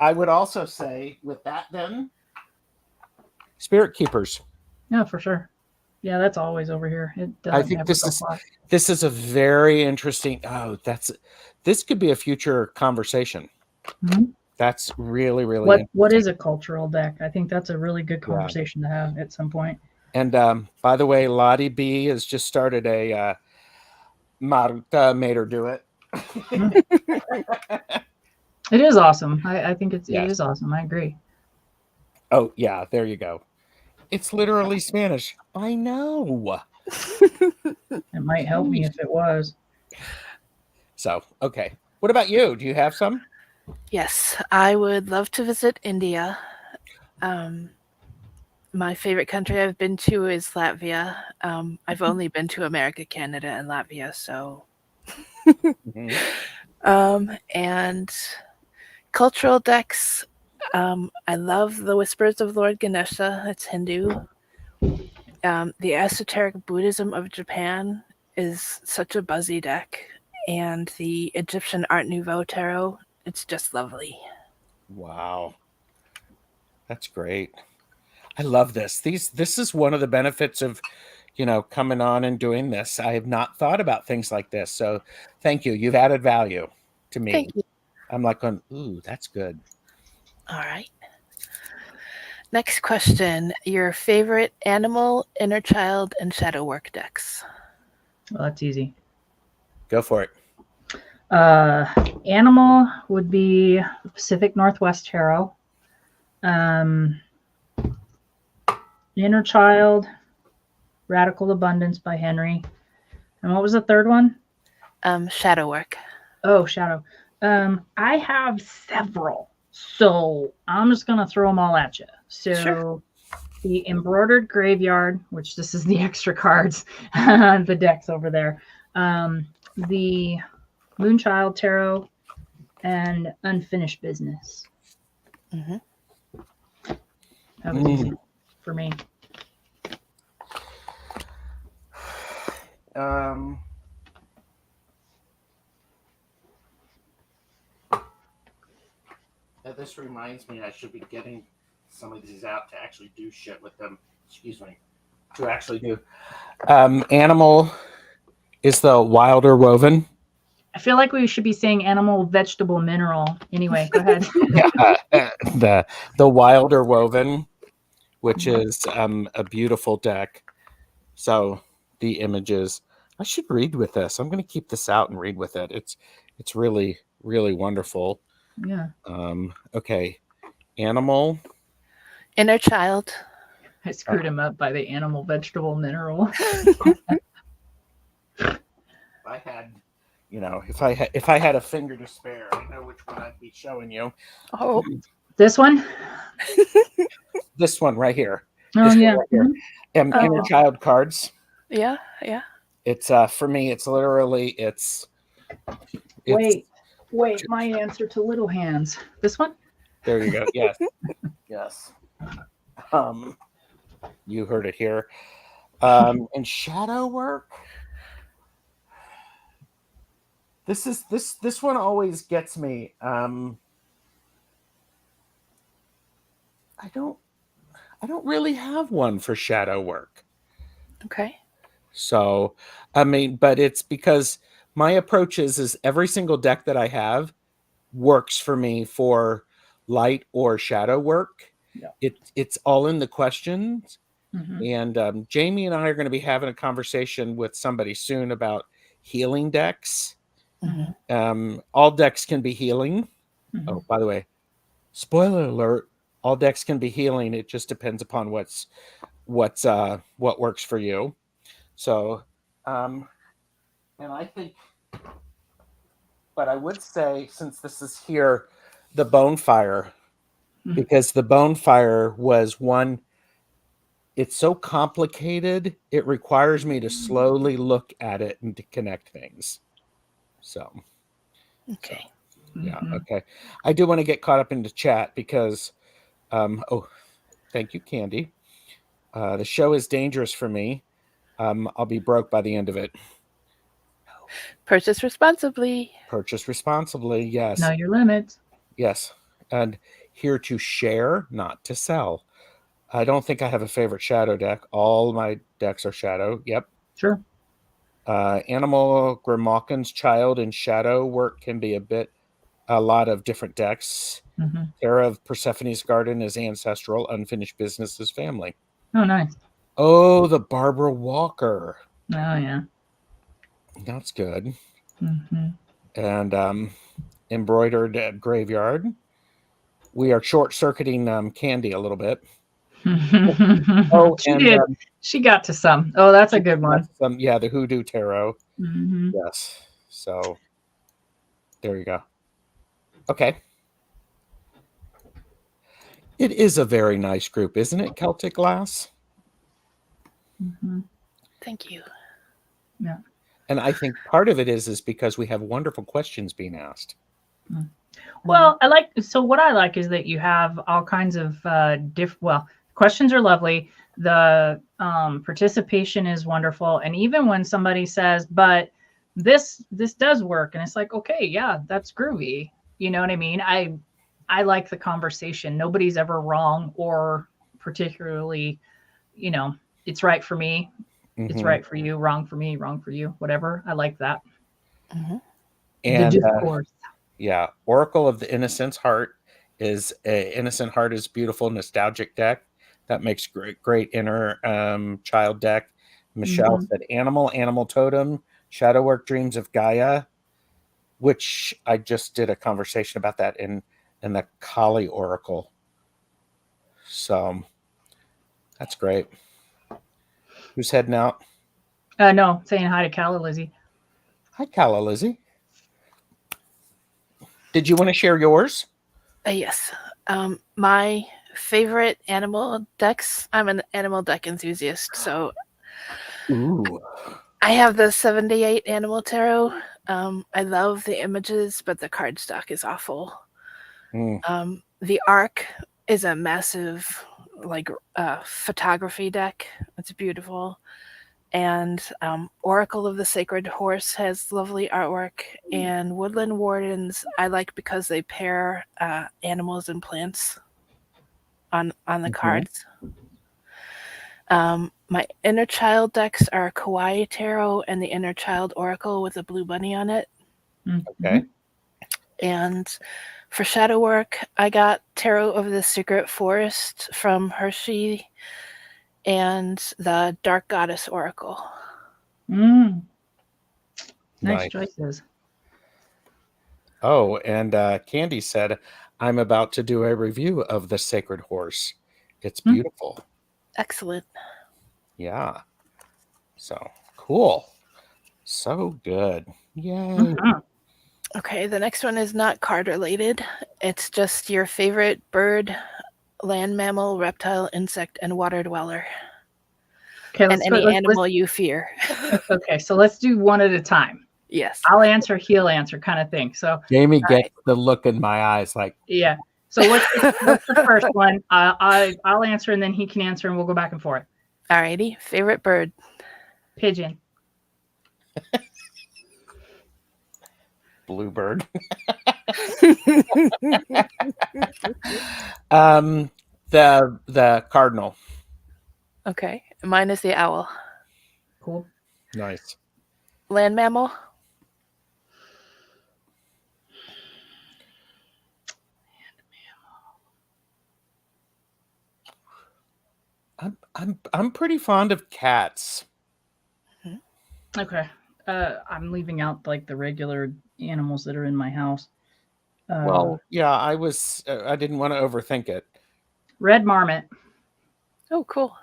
I would also say with that, then, Spirit Keepers. Yeah, for sure. Yeah, that's always over here. I think this is a very interesting. This could be a future conversation. That's really, really what is a cultural deck? I think that's a really good conversation to have at some point. And by the way, Lottie B has just started a Maruta made her do it. It is awesome. I think it is awesome. I agree. Oh yeah, there you go. It's literally Spanish. I know. It might help me if it was. So, okay. What about you? Do you have some? Yes, I would love to visit India. My favorite country I've been to is Latvia. I've only been to America, Canada, and Latvia, so. Mhm. And cultural decks. I love the Whispers of Lord Ganesha. It's Hindu. The Esoteric Buddhism of Japan is such a buzzy deck, and the Egyptian Art Nouveau Tarot. It's just lovely. Wow. That's great. I love this. This is one of the benefits of, coming on and doing this. I have not thought about things like this. So thank you. You've added value to me. Thank you. I'm like going, ooh, that's good. All right. Next question. Your favorite animal, inner child, and shadow work decks? Well, that's easy. Go for it. Animal would be Pacific Northwest Tarot. Inner Child, Radical Abundance by Henry. And what was the third one? Shadow work. Oh, Shadow. I have several, so I'm just gonna throw them all at you. So Sure. the Embroidered Graveyard, which this is the extra cards, the decks over there. The Moonchild Tarot and Unfinished Business. Mm-hmm. That was easy for me. This reminds me I should be getting some of these out to actually do shit with them. Excuse me. To actually do. Animal is the Wilder Woven. I feel like we should be saying animal, vegetable, mineral. Anyway, go ahead. the Wilder Woven, which is a beautiful deck. So the images, I should read with this. I'm going to keep this out and read with it. It's really, really wonderful. Yeah. Okay. Animal. Inner child. I screwed him up by the animal, vegetable, mineral. I had, if I had a finger to spare, I know which one I'd be showing you. Oh, This one? This one right here. Oh, This yeah. one right here. Inner Oh. child cards. yeah. It's for me. It's literally. Wait. My answer to Little Hands. This one? There you go. Yes. Yes. You heard it here. And shadow work. This one always gets me. I don't really have one for shadow work. Okay. So, but it's because my approach is every single deck that I have works for me for light or shadow work. Yeah. It's all in the questions. Mm-hmm. And Jamie and I are going to be having a conversation with somebody soon about healing decks. Mm-hmm. All decks can be healing. Mm-hmm. Oh, by the way, spoiler alert, all decks can be healing. It just depends upon what works for you. So, and I think, but I would say, since this is here, the Bonefire, because the Bonefire was one, it's so complicated, it requires me to slowly look at it and to connect things. So, Okay. yeah, okay. I do want to get caught up into chat because, thank you, Candy. The show is dangerous for me. I'll be broke by the end of it. Purchase responsibly. Purchase responsibly, yes. Know your limits. Yes. And here to share, not to sell. I don't think I have a favorite shadow deck. All my decks are shadow. Yep. Sure. Animal Grimalkin's Child and shadow work can be a lot of different decks. Mm-hmm. Terra of Persephone's Garden is ancestral. Unfinished Business is family. Oh, nice. Oh, the Barbara Walker. Oh, yeah. That's good. Mm-hmm. And Embroidered Graveyard. We are short-circuiting Candy a little bit. Oh, she did. She got to some. Oh, that's a good one. The Hoodoo Tarot. Mm-hmm. Yes. So there you go. Okay. It is a very nice group, isn't it, Celtic Glass? Mm-hmm. Thank you. Yeah. And I think part of it is because we have wonderful questions being asked. Well, what I like is that you have all kinds of questions are lovely. The participation is wonderful. And even when somebody says, but this does work, and it's like, okay, yeah, that's groovy. You know what I mean? I like the conversation. Nobody's ever wrong or particularly, it's right for me. It's Mhm. right for you, wrong for me, wrong for you, whatever. I like that. Mm-hmm. And the discourse. yeah, Oracle of the Innocent's Heart is Innocent Heart is beautiful, nostalgic deck that makes great inner child deck. Michelle said Animal Totem, Shadow Work Dreams of Gaia, which I just did a conversation about that in the Kali Oracle. So that's great. Who's heading out? No, saying hi to Calla Lizzie. Hi, Kala Lizzie. Did you want to share yours? Yes. My favorite animal decks. I'm an animal deck enthusiast, so Ooh. I have the 78 Animal Tarot. I love the images, but the cardstock is awful. The Arc is a massive, photography deck. It's beautiful. And Oracle of the Sacred Horse has lovely artwork. And Woodland Wardens I like because they pair animals and plants on the cards. My Inner Child decks are Kawaii Tarot and the Inner Child Oracle with a blue bunny on it. Okay. And for shadow work, I got Tarot of the Secret Forest from Hershey and the Dark Goddess Oracle. Nice choices. Oh, and Candy said, I'm about to do a review of the Sacred Horse. It's beautiful. Excellent. Yeah. So cool. So good. Yay. Okay, the next one is not card related. It's just your favorite bird, land mammal, reptile, insect, and water dweller. Okay, and any animal you fear. Okay, so let's do one at a time. Yes. I'll answer, he'll answer, kind of thing. So Jamie gets the look in my eyes like, yeah. So what's the first one? I'll answer and then he can answer and we'll go back and forth. Alrighty. Favorite bird? Pigeon. Bluebird. The cardinal. Okay. Mine is the owl. Cool. Nice. Land mammal? I'm pretty fond of cats. Okay. I'm leaving out like the regular animals that are in my house. Well, yeah, I didn't want to overthink it. Red marmot. Oh, cool.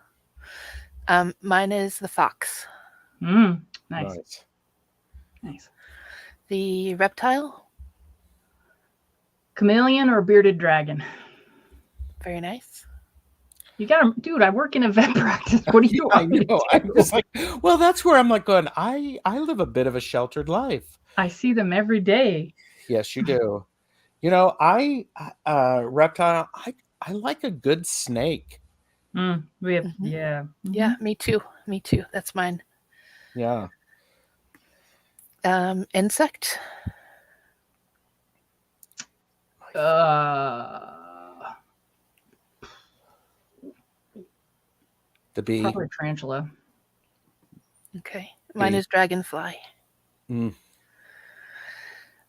Mine is the fox. Nice. The reptile? Chameleon or bearded dragon? Very nice. You gotta, dude, I work in a vet practice. What do you want me to do? I'm just like, well, that's where I'm like going, I live a bit of a sheltered life. I see them every day. Yes, you do. You know, reptile, I like a good snake. Yeah, me too. That's mine. Yeah. Insect? The bee. Probably tarantula. Okay. Mine is dragonfly.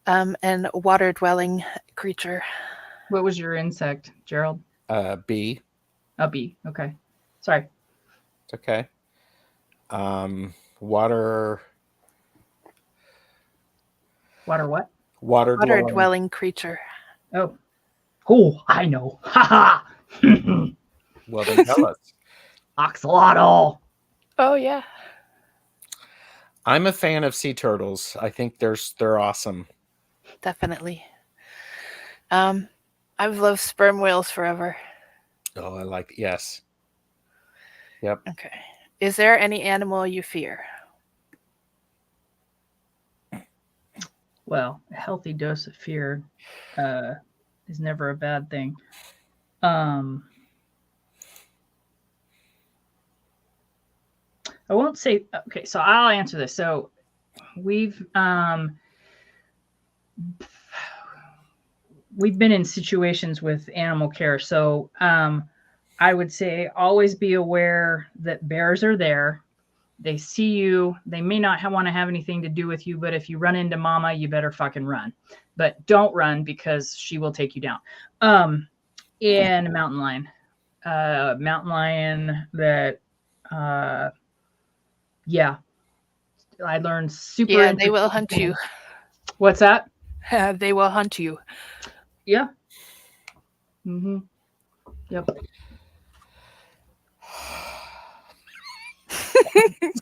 And water dwelling creature. What was your insect, Gerald? Bee. A bee. Okay. Sorry. It's okay. Water. Water what? Water dwelling creature. Oh, I know. Ha ha. Well, then tell us. Axolotl. Oh yeah. I'm a fan of sea turtles. I think they're awesome. Definitely. I've loved sperm whales forever. Oh, I like yes. Yep. Okay. Is there any animal you fear? Well, a healthy dose of fear is never a bad thing. I won't say okay, so I'll answer this. So we've been in situations with animal care. So I would say always be aware that bears are there. They see you. They may not want to have anything to do with you, but if you run into mama, you better fucking run. But don't run because she will take you down. And a mountain lion. Mountain lion that, yeah, I learned super. Yeah, they will hunt you. What's that? They will hunt you. Yeah. Mm-hmm. Yep.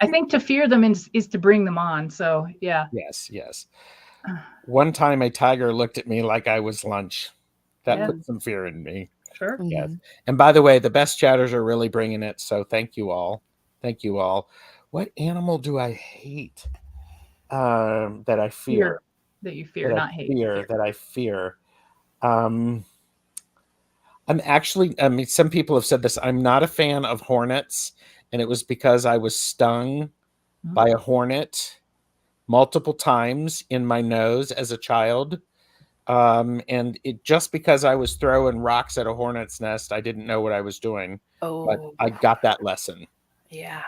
I think to fear them is to bring them on. So yeah. Yes, yes. One time a tiger looked at me like I was lunch. That put some fear in me. Sure. Yes. And by the way, the best chatters are really bringing it. So thank you all. Thank you all. What animal do I hate? That I fear. That you fear, not hate. That I fear. I'm actually, I mean, some people have said this. I'm not a fan of hornets, and it was because I was stung by a hornet multiple times in my nose as a child. And it just because I was throwing rocks at a hornet's nest, I didn't know what I was doing. Oh. But I got that lesson. Yeah.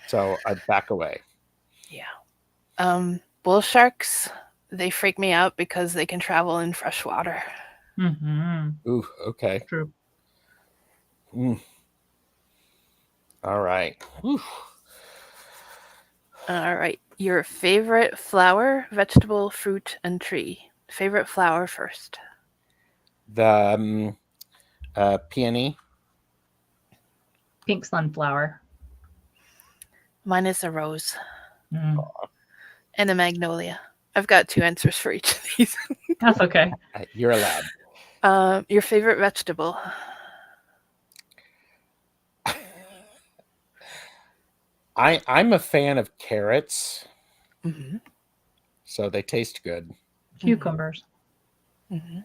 So I'd back away. Yeah. Bull sharks, they freak me out because they can travel in fresh water. Ooh, okay. True. All right. Ooh. All right. Your favorite flower, vegetable, fruit, and tree. Favorite flower first. The peony. Pink sunflower. Mine is a rose. And a magnolia. I've got 2 answers for each of these. That's okay. You're allowed. Your favorite vegetable. I'm a fan of carrots. Mm-hmm. So they taste good. Cucumbers. Mm-hmm.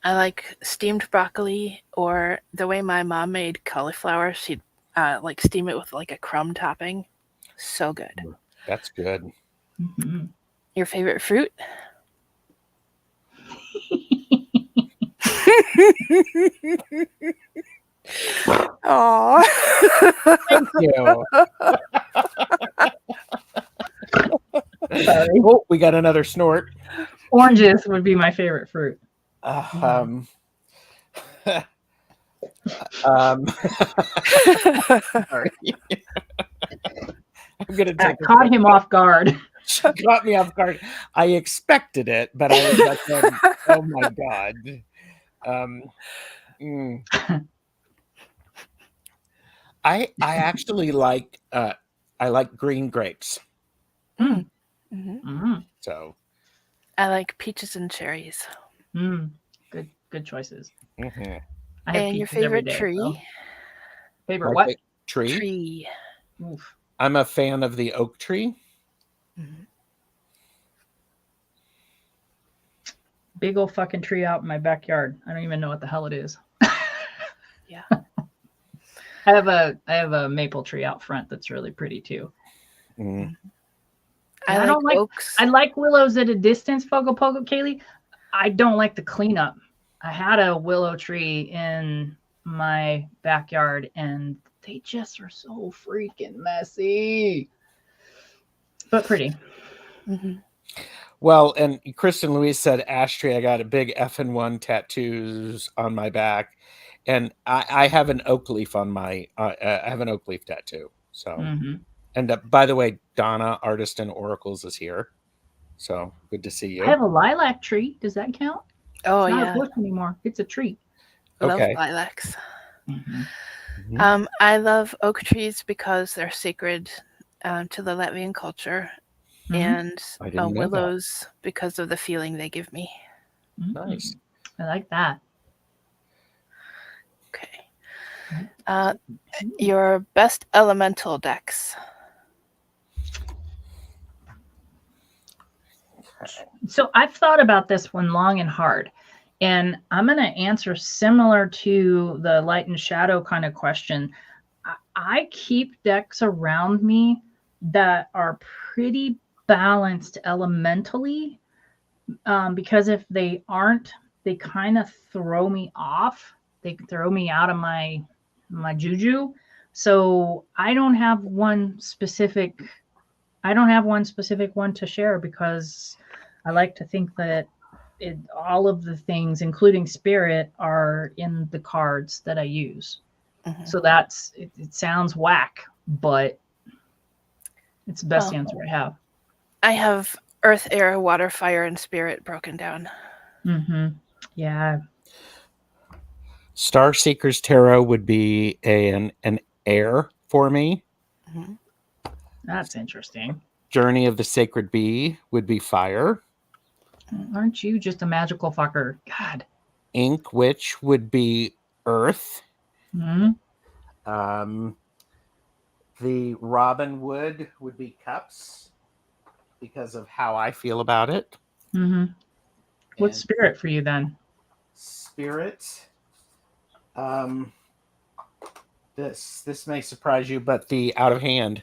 I like steamed broccoli, or the way my mom made cauliflower. She'd like steam it with like a crumb topping. So good. That's good. Mm-hmm. Your favorite fruit? Aww. Thank you. Sorry. Oh, we got another snort. Oranges would be my favorite fruit. I'm sorry. I'm gonna That caught him off guard. She caught me off guard. I expected it, but I was like, oh my god. I actually like I like green grapes. Mm-hmm. So I like peaches and cherries. Good choices. Mm-hmm. I have and your peaches every favorite day, tree? so. Favorite what? Tree? Tree. Oof. I'm a fan of the oak tree. Mm-hmm. Big old fucking tree out in my backyard. I don't even know what the hell it is. Yeah. I have a maple tree out front that's really pretty too. Mm. I don't like oaks. I like willows at a distance, Pogo Kaylee. I don't like the cleanup. I had a willow tree in my backyard and they just are so freaking messy. But pretty. Mm-hmm. Well, and Kristen Louise said, Ashtray, I got a big FN1 tattoos on my back. And I have an oak leaf on my, I have an oak leaf tattoo. So, and by the way, Donna, Artist and Oracles is here. So good to see you. I have a lilac tree. Does that count? Oh, it's not yeah. a bush anymore. It's a tree. Love lilacs. I love oak trees because they're sacred to the Latvian culture, and willows because of the feeling they give me. Nice. I like that. Okay. Your best elemental decks. So I've thought about this one long and hard, and I'm going to answer similar to the light and shadow kind of question. I keep decks around me that are pretty balanced elementally, because if they aren't, they kind of throw me off. They throw me out of my juju. So I don't have one specific one to share, because I like to think that all of the things, including spirit, are in the cards that I use. Mhm. So that's it sounds whack, but it's the best answer I have. I have earth, air, water, fire, and spirit broken down. Yeah. Star Seeker's Tarot would be an air for me. Mhm. That's interesting. Journey of the Sacred Bee would be fire. Aren't you just a magical fucker? God. Ink Witch would be earth. Mhm. The Robin Wood would be cups because of how I feel about it. Mhm. What's And spirit for you then? spirit. This may surprise you, but the out of hand.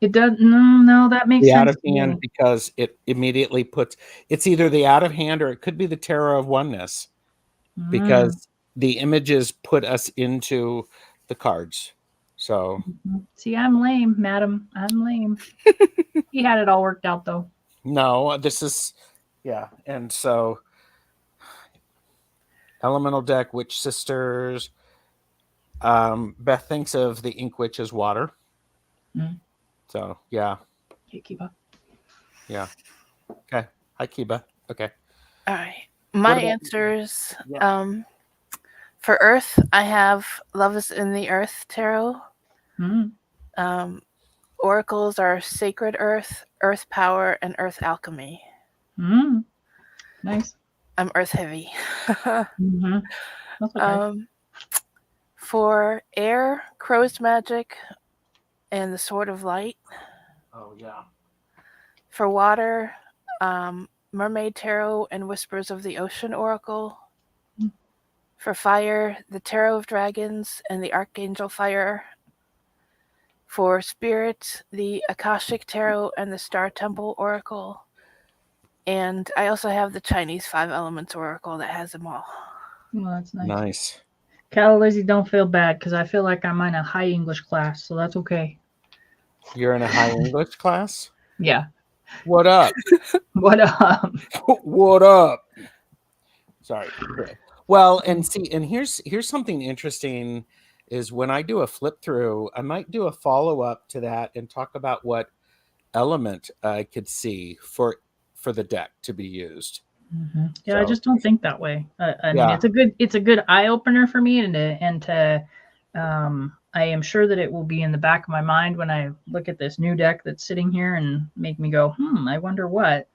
It does. No, that makes The out sense of to hand, me. because it immediately puts, it's either the out of hand or it could be the Tarot of Oneness, because the images put us into the cards. So See, I'm lame, madam. I'm lame. He had it all worked out though. no, this is, yeah. And so elemental deck, Witch Sisters. Beth thinks of the Ink Witch as water. Mm. So yeah. Okay, keep up. Yeah. Okay. Hi, Kiba. Okay. All right. My answers. For Earth, I have Love is in the Earth tarot. Oracles are Sacred Earth, Earth Power, and Earth Alchemy. Nice. I'm Earth heavy. That's okay. For Air, Crow's Magic, and the Sword of Light. Oh yeah. For Water, Mermaid Tarot and Whispers of the Ocean Oracle. For Fire, the Tarot of Dragons and the Archangel Fire. For Spirit, the Akashic Tarot and the Star Temple Oracle. And I also have the Chinese 5 Elements Oracle that has them all. Well, that's nice. Nice. Cal, Lizzie, don't feel bad, because I feel like I'm in a high English class, so that's okay. You're in a high English class? Yeah. What up? What up? What up? Sorry. Well, and see, and here's something interesting is when I do a flip through, I might do a follow-up to that and talk about what element I could see for the deck to be used. Yeah, So, I just don't think that way. I mean, yeah. it's a good eye opener for me, and I am sure that it will be in the back of my mind when I look at this new deck that's sitting here and make me go, I wonder what.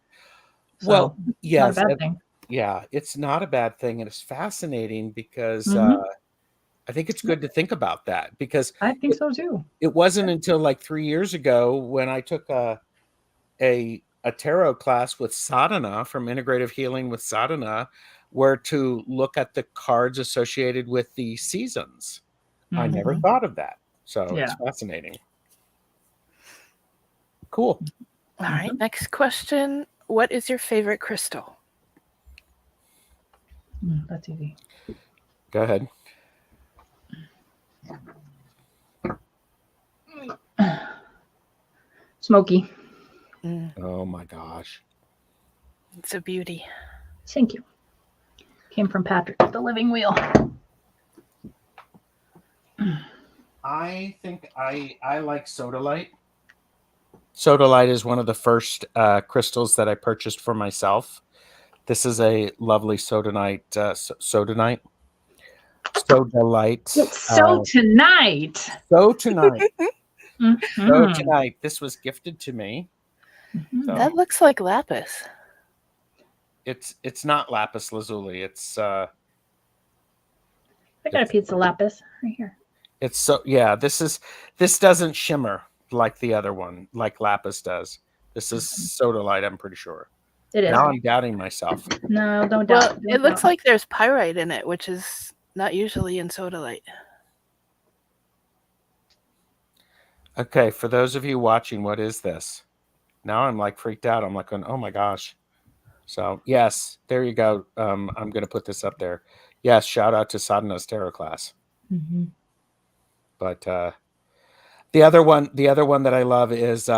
So, well, yes, not a bad thing. Yeah, it's not a bad thing, and it's fascinating because I think it's good to think about that, because I think so too. It wasn't until like 3 years ago when I took a tarot class with Sadhana from Integrative Healing with Sadhana, where to look at the cards associated with the seasons. I never thought of that. So it's fascinating. Cool. All right. Next question. What is your favorite crystal? That's easy. Go ahead. Smoky. Oh my gosh. It's a beauty. Thank you. Came from Patrick, the living wheel. I think I like sodalite. Sodalite is one of the first crystals that I purchased for myself. This is a lovely sodalite. Sodalite. So tonight. So tonight. This was gifted to me. So That looks like lapis. it's not lapis lazuli. It's I got a pizza lapis right here. It's so, yeah, this doesn't shimmer like the other one, like lapis does. This is sodalite, I'm pretty sure. It is. Now I'm doubting myself. No, don't Well, doubt. it looks like there's pyrite in it, which is not usually in sodalite. Okay, for those of you watching, what is this? Now I'm like freaked out. I'm like going, oh my gosh. So yes, there you go. I'm going to put this up there. Yes, shout out to Sadhana's tarot class. Mm-hmm. But the other one that I love is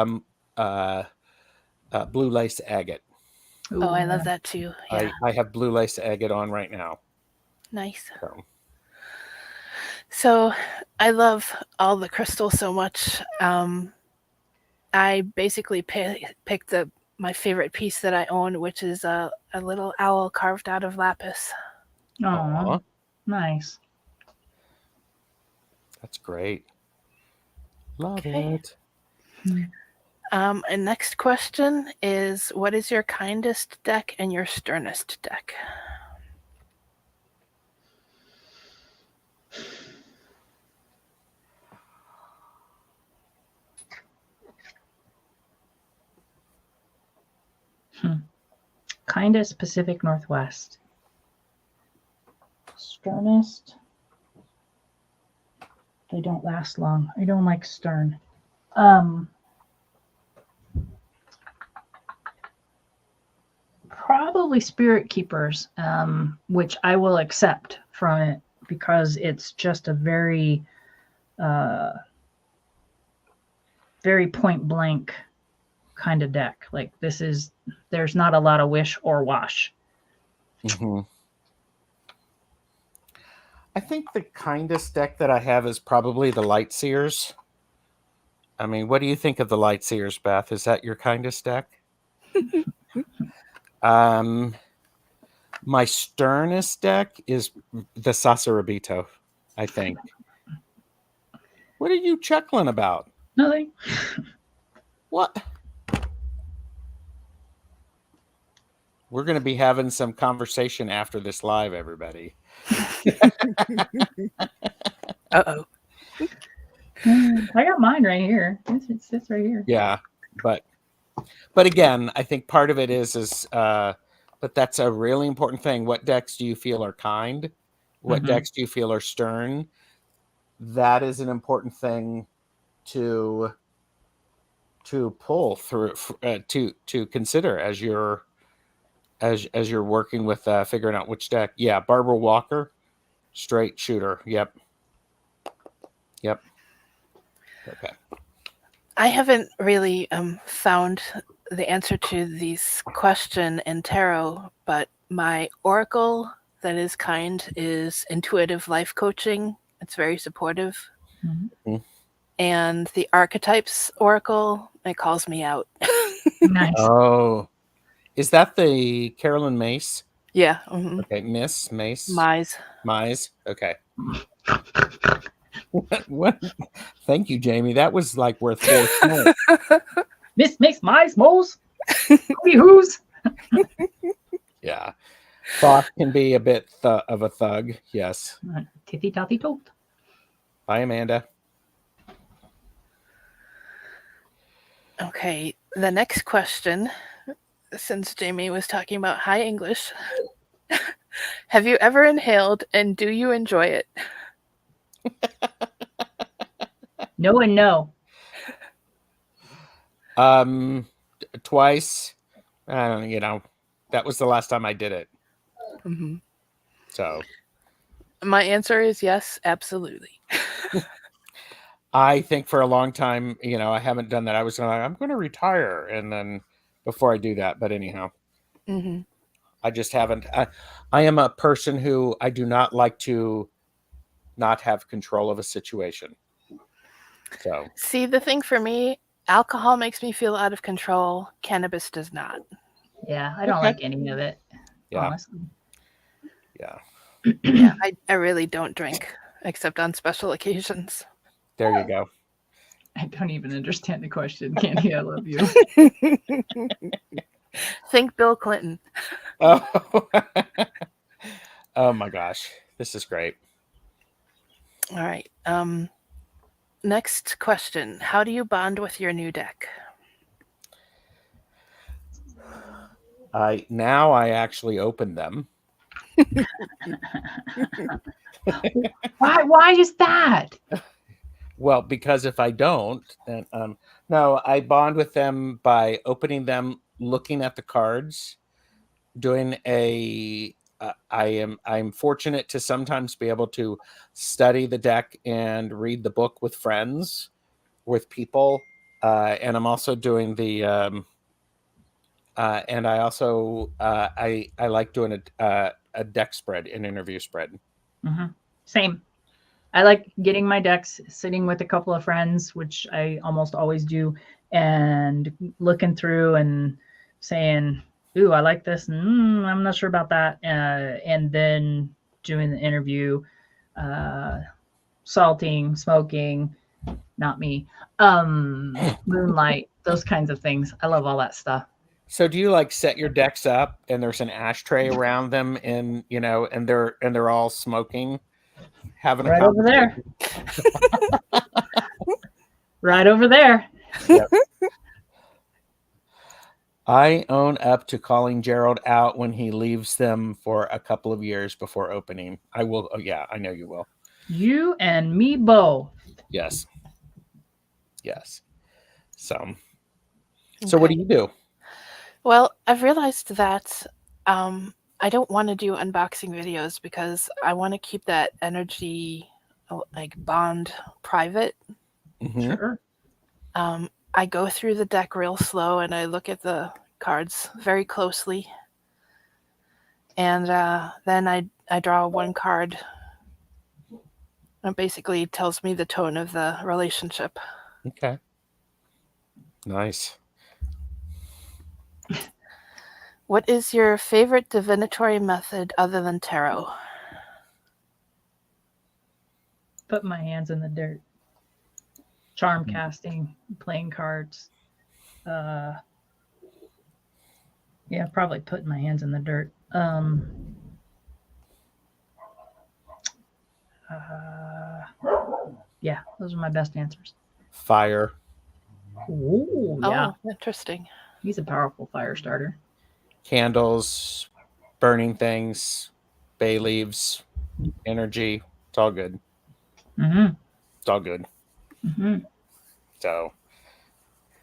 blue lace agate. Oh, I love that too. Yeah. I have blue lace agate on right now. Nice. So. So I love all the crystals so much. I basically picked my favorite piece that I own, which is a little owl carved out of lapis. Oh, nice. That's great. Love it. And next question is, what is your kindest deck and your sternest deck? Kindest Pacific Northwest. Sternest. They don't last long. I don't like stern. Probably Spirit Keepers, which I will accept from it because it's just a very, very point blank kind of deck. Like there's not a lot of wish or wash. Mm-hmm. I think the kindest deck that I have is probably the Light Seers. I mean, what do you think of the Light Seers, Beth? Is that your kindest deck? My sternest deck is the Sasarabito, I think. What are you chuckling about? Nothing. What? We're going to be having some conversation after this live, everybody. Uh-oh. I got mine right here. It sits right here. Yeah, but again, I think part of it is but that's a really important thing. What decks do you feel are kind? What decks do you feel are stern? That is an important thing to pull through, to consider as you're working with figuring out which deck. Yeah, Barbara Walker, straight shooter. Yep. Okay. I haven't really found the answer to this question in tarot, but my oracle that is kind is intuitive life coaching. It's very supportive. Mm-hmm. And the archetypes oracle, it calls me out. Nice. Oh, is that the Carolyn Mace? Yeah. Mm-hmm. Okay, Miss Mace. Mize. Okay. What? Thank you, Jamie. That was like worth 4 points. Miss Makes Mice Moles. Who's? Yeah. Thoth can be a bit of a thug. Yes. Titty totty tote. Bye, Amanda. Okay. The next question, since Jamie was talking about high English, have you ever inhaled and do you enjoy it? No and no. Twice. I don't. That was the last time I did it. Mm-hmm. So my answer is yes, absolutely. I think for a long time, I haven't done that. I was I'm going to retire, and then before I do that. But anyhow, I just haven't. I am a person who I do not like to not have control of a situation. So see, the thing for me, alcohol makes me feel out of control. Cannabis does not. Yeah, I don't like any of it. Yeah. Honestly. Yeah. Yeah, I really don't drink except on special occasions. There you go. I don't even understand the question, Candy. I love you. Think Bill Clinton. Oh. Oh my gosh. This is great. All right. Next question. How do you bond with your new deck? I actually open them. Why is that? Well, because if I don't, then no, I bond with them by opening them, looking at the cards, doing a. I'm fortunate to sometimes be able to study the deck and read the book with friends, with people, and I'm also doing the. And I also I like doing a deck spread, an interview spread. Same. I like getting my decks, sitting with a couple of friends, which I almost always do, and looking through and saying, "Ooh, I like this. I'm not sure about that," and then doing the interview, salting, smoking, not me, moonlight, those kinds of things. I love all that stuff. So do you like set your decks up and there's an ashtray around them and and they're all smoking, having a Right over there. conversation? Right over there. Yep. I own up to calling Gerald out when he leaves them for a couple of years before opening. I will. Oh yeah, I know you will. You and me both. Yes. Yes. So what do you do? Well, I've realized that I don't want to do unboxing videos because I want to keep that energy, like bond, private. Mhm. Sure. I go through the deck real slow and I look at the cards very closely. And then I draw one card. It basically tells me the tone of the relationship. Okay. Nice. What is your favorite divinatory method other than tarot? Put my hands in the dirt. Charm casting, playing cards. Yeah, probably putting my hands in the dirt. Yeah, those are my best answers. Fire. Ooh, yeah. Oh, interesting. He's a powerful fire starter. Candles, burning things, bay leaves, energy. It's all good. Mm-hmm. It's all good. Mm-hmm. So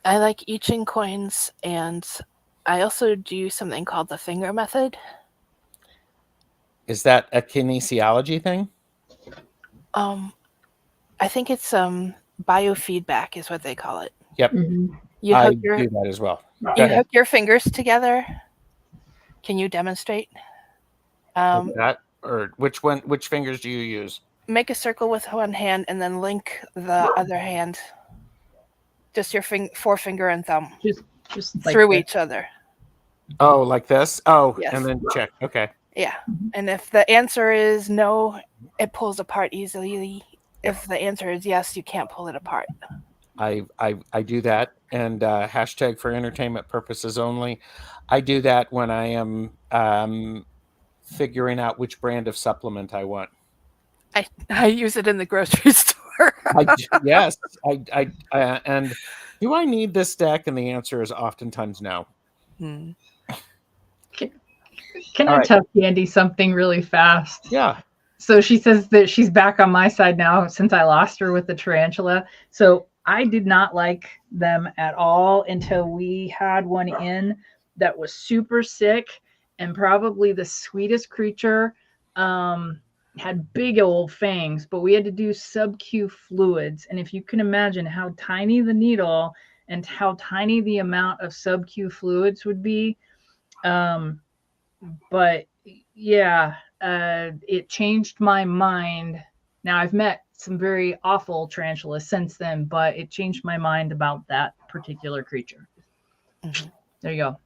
I like etching coins, and I also do something called the finger method. is that a kinesiology thing? I think it's biofeedback is what they call it. Yep. Mm-hmm. You I hook your do that as well. Go you ahead. hook your fingers together. Can you demonstrate? Like that, or which one? Which fingers do you use? Make a circle with one hand and then link the other hand, just your forefinger and thumb, Just like through this. each other. Oh, like this? Oh, Yes. and then check. Okay. Yeah. And if the answer is no, it pulls apart easily. Yep. If the answer is yes, you can't pull it apart. I do that, and hashtag for entertainment purposes only. I do that when I am figuring out which brand of supplement I want. I use it in the grocery store. Yes, and do I need this deck? And the answer is oftentimes no. Hmm. Can All I right. tell Candy something really fast? Yeah. So she says that she's back on my side now since I lost her with the tarantula. So I did not like them at all until we had one in that was super sick and probably the sweetest creature. Had big old fangs, but we had to do sub-Q fluids. And if you can imagine how tiny the needle and how tiny the amount of sub-Q fluids would be, but yeah, it changed my mind. Now I've met some very awful tarantulas since then, but it changed my mind about that particular creature. Mm-hmm. There you go.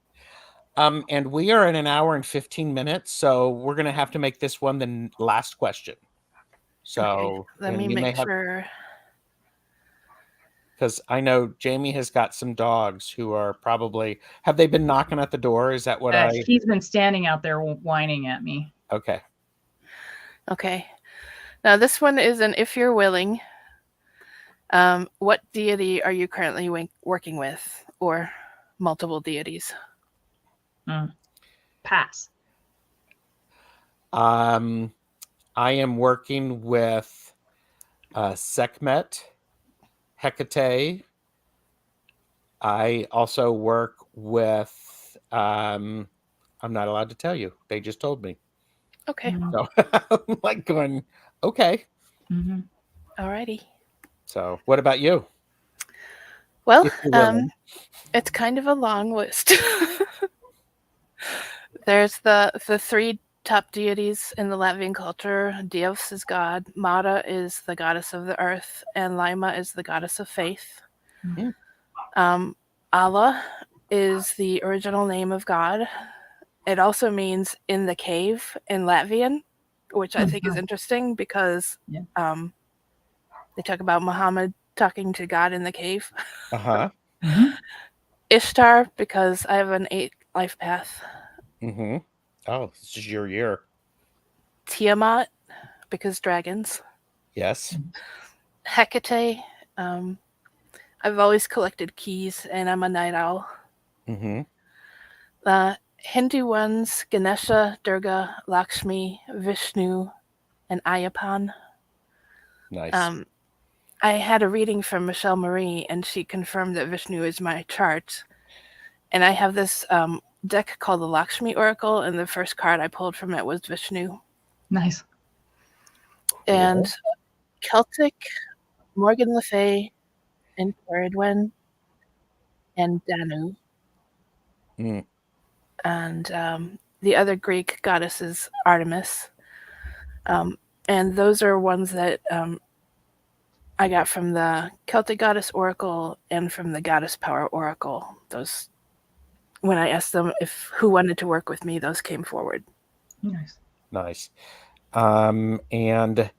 And we are in an hour and 15 minutes, so we're going to have to make this one the last question. So Okay, let me make sure. Because I know Jamie has got some dogs who are probably, have they been knocking at the door? Is that what He's been standing out there whining at me. Okay. Okay. Now, this one is an if you're willing. What deity are you currently working with, or multiple deities? Pass. I am working with Sekhmet, Hecate. I also work with, I'm not allowed to tell you. They just told me. Okay. So I'm like going, okay. Mm-hmm. Alrighty. So what about you? Well, If you're willing. it's kind of a long list. There's the three top deities in the Latvian culture. Dievs is God, Mara is the goddess of the earth, and Lima is the goddess of faith. Allah is the original name of God. It also means in the cave in Latvian, which I think is interesting because they talk about Muhammad talking to God in the cave. Uh-huh. Ishtar, because I have an 8 life path. Mm-hmm. Oh, this is your year. Tiamat, because dragons. Yes. Hecate, I've always collected keys and I'm a night owl. Mm-hmm. The Hindu ones, Ganesha, Durga, Lakshmi, Vishnu, and Ayyappan. Nice. I had a reading from Michelle Marie, and she confirmed that Vishnu is my chart. And I have this deck called the Lakshmi Oracle, and the first card I pulled from it was Vishnu. Nice. And Celtic, Morgan Le Fay, and Caradwen, and Danu. Mm. And the other Greek goddess is Artemis. And those are ones that I got from the Celtic Goddess Oracle and from the Goddess Power Oracle. Those, when I asked them who wanted to work with me, those came forward. Nice. Nice. And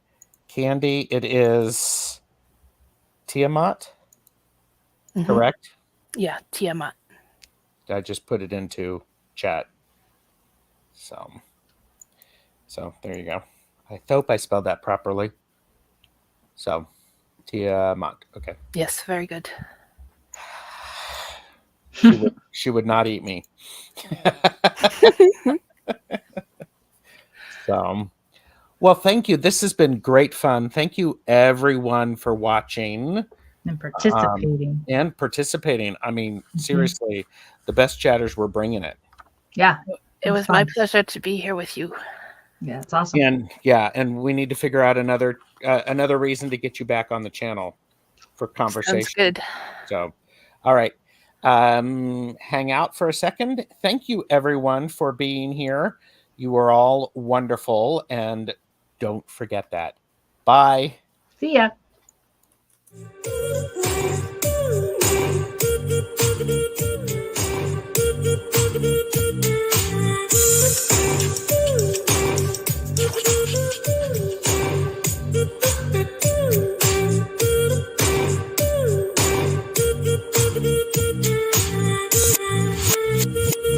Candy, it is Tiamat, correct? Yeah, Tiamat. I just put it into chat. So there you go. I hope I spelled that properly. So Tiamat. Okay. Yes, very good. She would not eat me. So, well, thank you. This has been great fun. Thank you, everyone, for watching And participating. I mean, seriously, the best chatters were bringing it. Yeah. It was my pleasure to be here with you. Yeah, it's awesome. And we need to figure out another reason to get you back on the channel for conversation. Sounds good. So, all right. Hang out for a second. Thank you, everyone, for being here. You are all wonderful, and don't forget that. Bye. See ya.